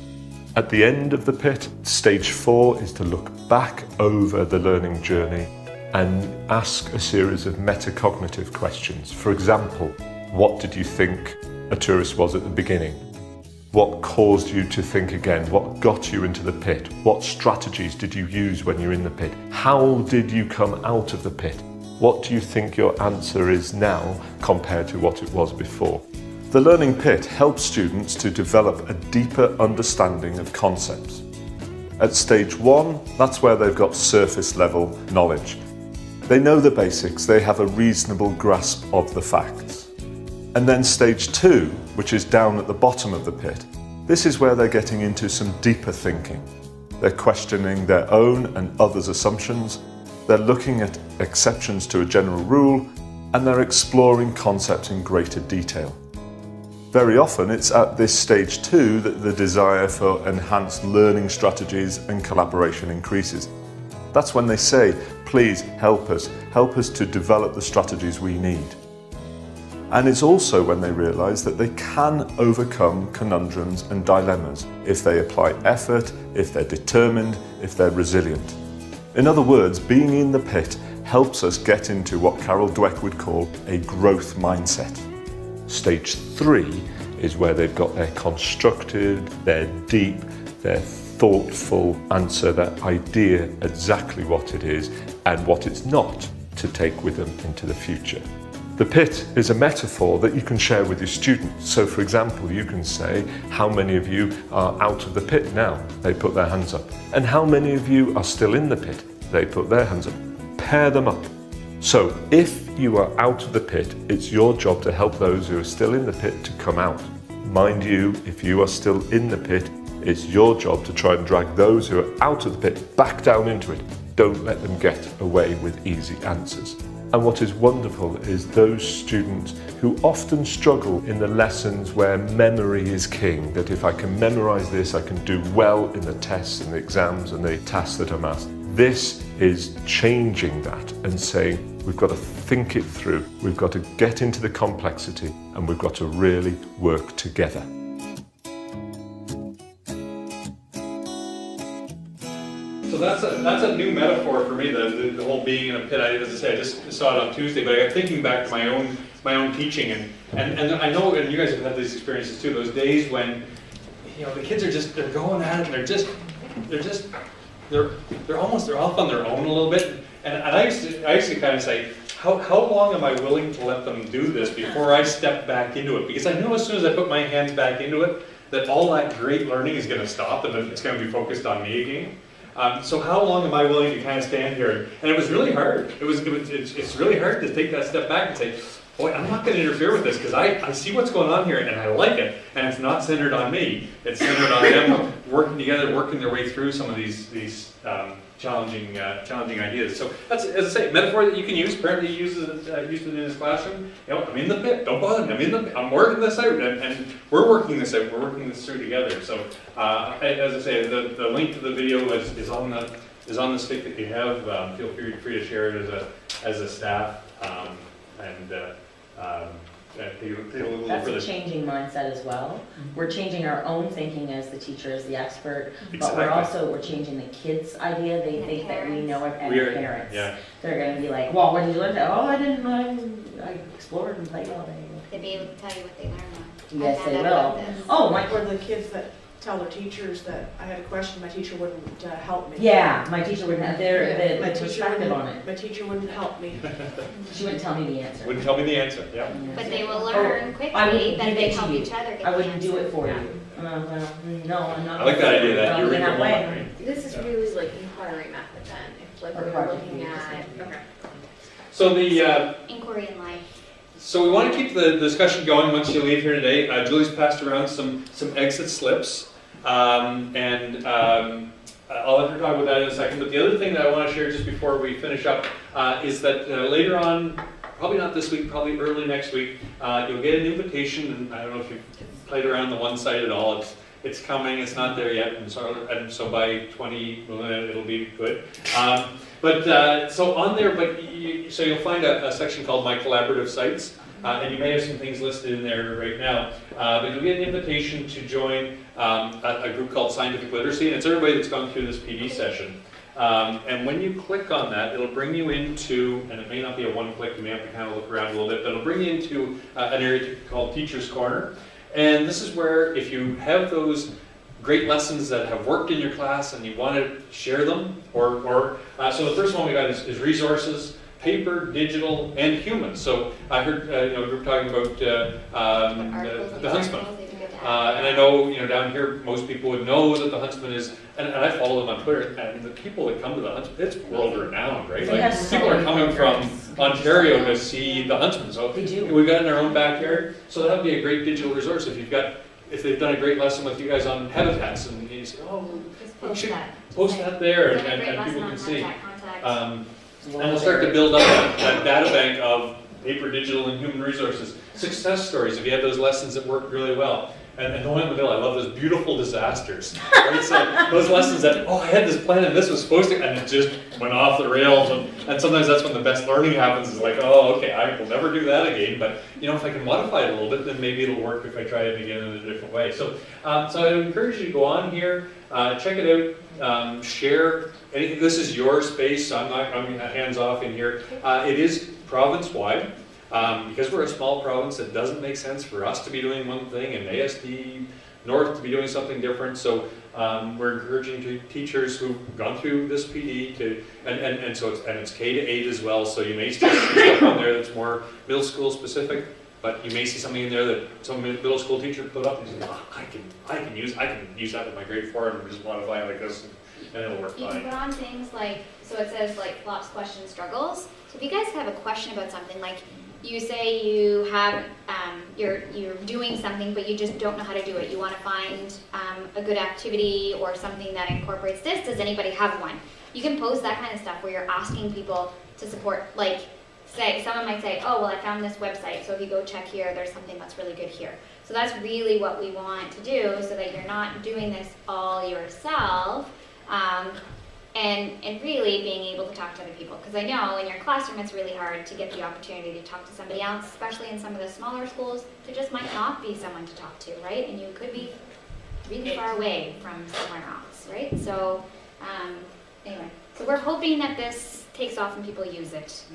At the end of the pit, stage 4 is to look back over the learning journey and ask a series of metacognitive questions. For example, what did you think a tourist was at the beginning? What caused you to think again? What got you into the pit? What strategies did you use when you're in the pit? How did you come out of the pit? What do you think your answer is now compared to what it was before? The learning pit helps students to develop a deeper understanding of concepts. At stage 1, that's where they've got surface level knowledge. They know the basics, they have a reasonable grasp of the facts. And then stage 2, which is down at the bottom of the pit, this is where they're getting into some deeper thinking. They're questioning their own and others' assumptions, they're looking at exceptions to a general rule, and they're exploring concepts in greater detail. Very often it's at this stage 2 that the desire for enhanced learning strategies and collaboration increases. That's when they say, "Please help us to develop the strategies we need." And it's also when they realise that they can overcome conundrums and dilemmas if they apply effort, if they're determined, if they're resilient. In other words, being in the pit helps us get into what Carol Dweck would call a growth mindset. Stage 3 is where they've got their constructed, their deep, their thoughtful answer, that idea exactly what it is and what it's not to take with them into the future. The pit is a metaphor that you can share with your students. So for example, you can say, "How many of you are out of the pit now?" They put their hands up. "And how many of you are still in the pit?" They put their hands up. Pair them up. So if you are out of the pit, it's your job to help those who are still in the pit to come out. Mind you, if you are still in the pit, it's your job to try and drag those who are out of the pit back down into it. Don't let them get away with easy answers. And what is wonderful is those students who often struggle in the lessons where memory is king, that if I can memorize this, I can do well in the tests and the exams and the tasks that I'm asked. This is changing that and saying, we've got to think it through, we've got to get into the complexity, and we've got to really work together. So that's a new metaphor for me, the whole being in a pit. As I say, I just saw it on Tuesday, but I got thinking back to my own teaching, and I know, and you guys have had these experiences too, those days when, you know, the kids are they're going at it, and they're off on their own a little bit. And I used to kind of say, how long am I willing to let them do this before I step back into it? Because I know as soon as I put my hands back into it, that all that great learning is going to stop and it's going to be focused on me again. So how long am I willing to kind of stand here? And it was really hard. It's really hard to take that step back and say, boy, I'm not going to interfere with this because I see what's going on here and I like it. And it's not centered on me. It's centered on them working together, working their way through some of these challenging ideas. So that's, as I say, a metaphor that you can use. Apparently he used it in his classroom. You know, I'm in the pit. Don't bother me. I'm working this out, and we're working this out. We're working this through together. So as I say, the link to the video is on the stick that you have. Feel free to share it as a staff, take a little That's further. a changing mindset as well. We're changing our own thinking as the teacher, as the expert, but Exactly. we're changing the kids' idea. They And think that we parents. know it, and We are- the parents. yeah. They're going to be like, well, what did you learn? Oh, I didn't. I explored and played all day. They'll be able to tell you what they learned. Yes, I they found out will. about this. Oh, my Or the kids that tell their teachers that I had a question, my teacher wouldn't help me. Yeah, my teacher wouldn't have their My the teacher perspective on it. my teacher wouldn't help me. She wouldn't tell me the answer. Wouldn't tell me the answer, yeah. But they will Oh, learn I quickly wouldn't that give they it to help you. each other get I the wouldn't do answer. it for Yeah. you. Well, no, I'm not. I like that idea that Well, you read in your that homework, way. right? This is really like inquiry method then, if like Or we're project looking based, at, yeah. okay. So the, Inquiry in life. so we want to keep the discussion going once you leave here today. Julie's passed around some exit slips. I'll let her talk about that in a second. But the other thing that I want to share just before we finish up is that later on, probably not this week, probably early next week, you'll get an invitation. And I don't know if you've played around the one site at all. It's coming. It's not there yet. And so by 20, it'll be good. So on there, so you'll find a section called My Collaborative Sites. And you may have some things listed in there right now. But you'll get an invitation to join a group called Scientific Literacy, and it's everybody that's gone through this PD session. And when you click on that, it'll bring you into, and it may not be a one-click, you may have to kind of look around a little bit, but it'll bring you into an area called Teacher's Corner. And this is where, if you have those great lessons that have worked in your class and you want to share them, so the first one we got is resources. Paper, digital, and human. So I heard a group talking about the Huntsman. And I know down here most people would know that the Huntsman is, and I follow them on Twitter, and the people that come to the Huntsman, it's world renowned, right? They have so People are many coming from programs. Ontario to see the Huntsman. So They do. we've got it in our own backyard. So that would be a great digital resource if they've done a great lesson with you guys on habitats, and you say, oh, Just you post should that. post that there, Done a great and lesson people on can see. contact. And we'll start to build up that data bank of paper, digital, and human resources. Success stories, if you had those lessons that worked really well. And the one in the middle, I love those beautiful disasters. Right? So those lessons that, I had this plan and this was supposed to, and it just went off the rails. And sometimes that's when the best learning happens, is like, okay, I will never do that again. But if I can modify it a little bit, then maybe it'll work if I try it again in a different way. So I would encourage you to go on here, check it out, share anything. This is your space, so I'm hands off in here. It is province-wide. Because we're a small province, it doesn't make sense for us to be doing one thing and ASD North to be doing something different. So we're encouraging teachers who've gone through this PD to, and it's K to 8 as well. So you may see stuff on there that's more middle school specific, but you may see something in there that some middle school teacher put up and say, I can use that with my grade 4 and just modify it like this, and it'll work You fine. can put on things like, so it says like flops, questions, struggles. So if you guys have a question about something, like you say you have, you're doing something but you just don't know how to do it. You want to find a good activity or something that incorporates this. Does anybody have one? You can post that kind of stuff where you're asking people to support, like say, someone might say, oh, well, I found this website, so if you go check here, there's something that's really good here. So that's really what we want to do, so that you're not doing this all yourself. And really being able to talk to other people. Because I know in your classroom it's really hard to get the opportunity to talk to somebody else, especially in some of the smaller schools. There just might not be someone to talk to, right? And you could be really far away from somewhere else, right? So anyway, so we're hoping that this takes off and people use it.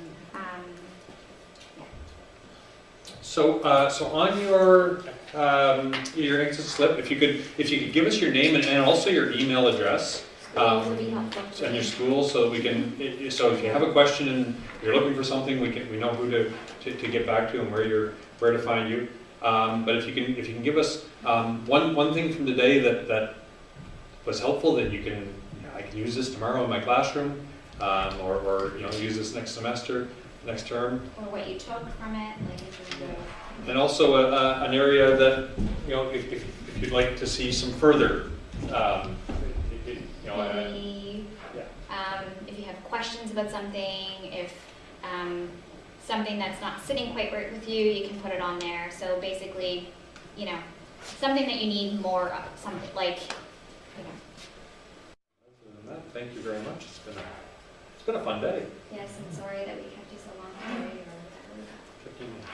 So on your exit slip, if you could give us your name and also your email address. Would be helpful. And your school, so we can. So if you have a question and you're looking for something, we know who to get back to and where to find you. But if you can give us one thing from today that was helpful, that I can use this tomorrow in my classroom, or use this next semester, next term. Or what you took from it, And also an area that if you'd like to see some further. Maybe, if you have questions about something, if something that's not sitting quite right with you, you can put it on there. So basically, something that you need more of, something like, Other than that, thank you very much. It's been a fun day. Yes, and sorry that we kept you so long today or whatever. 15 minutes.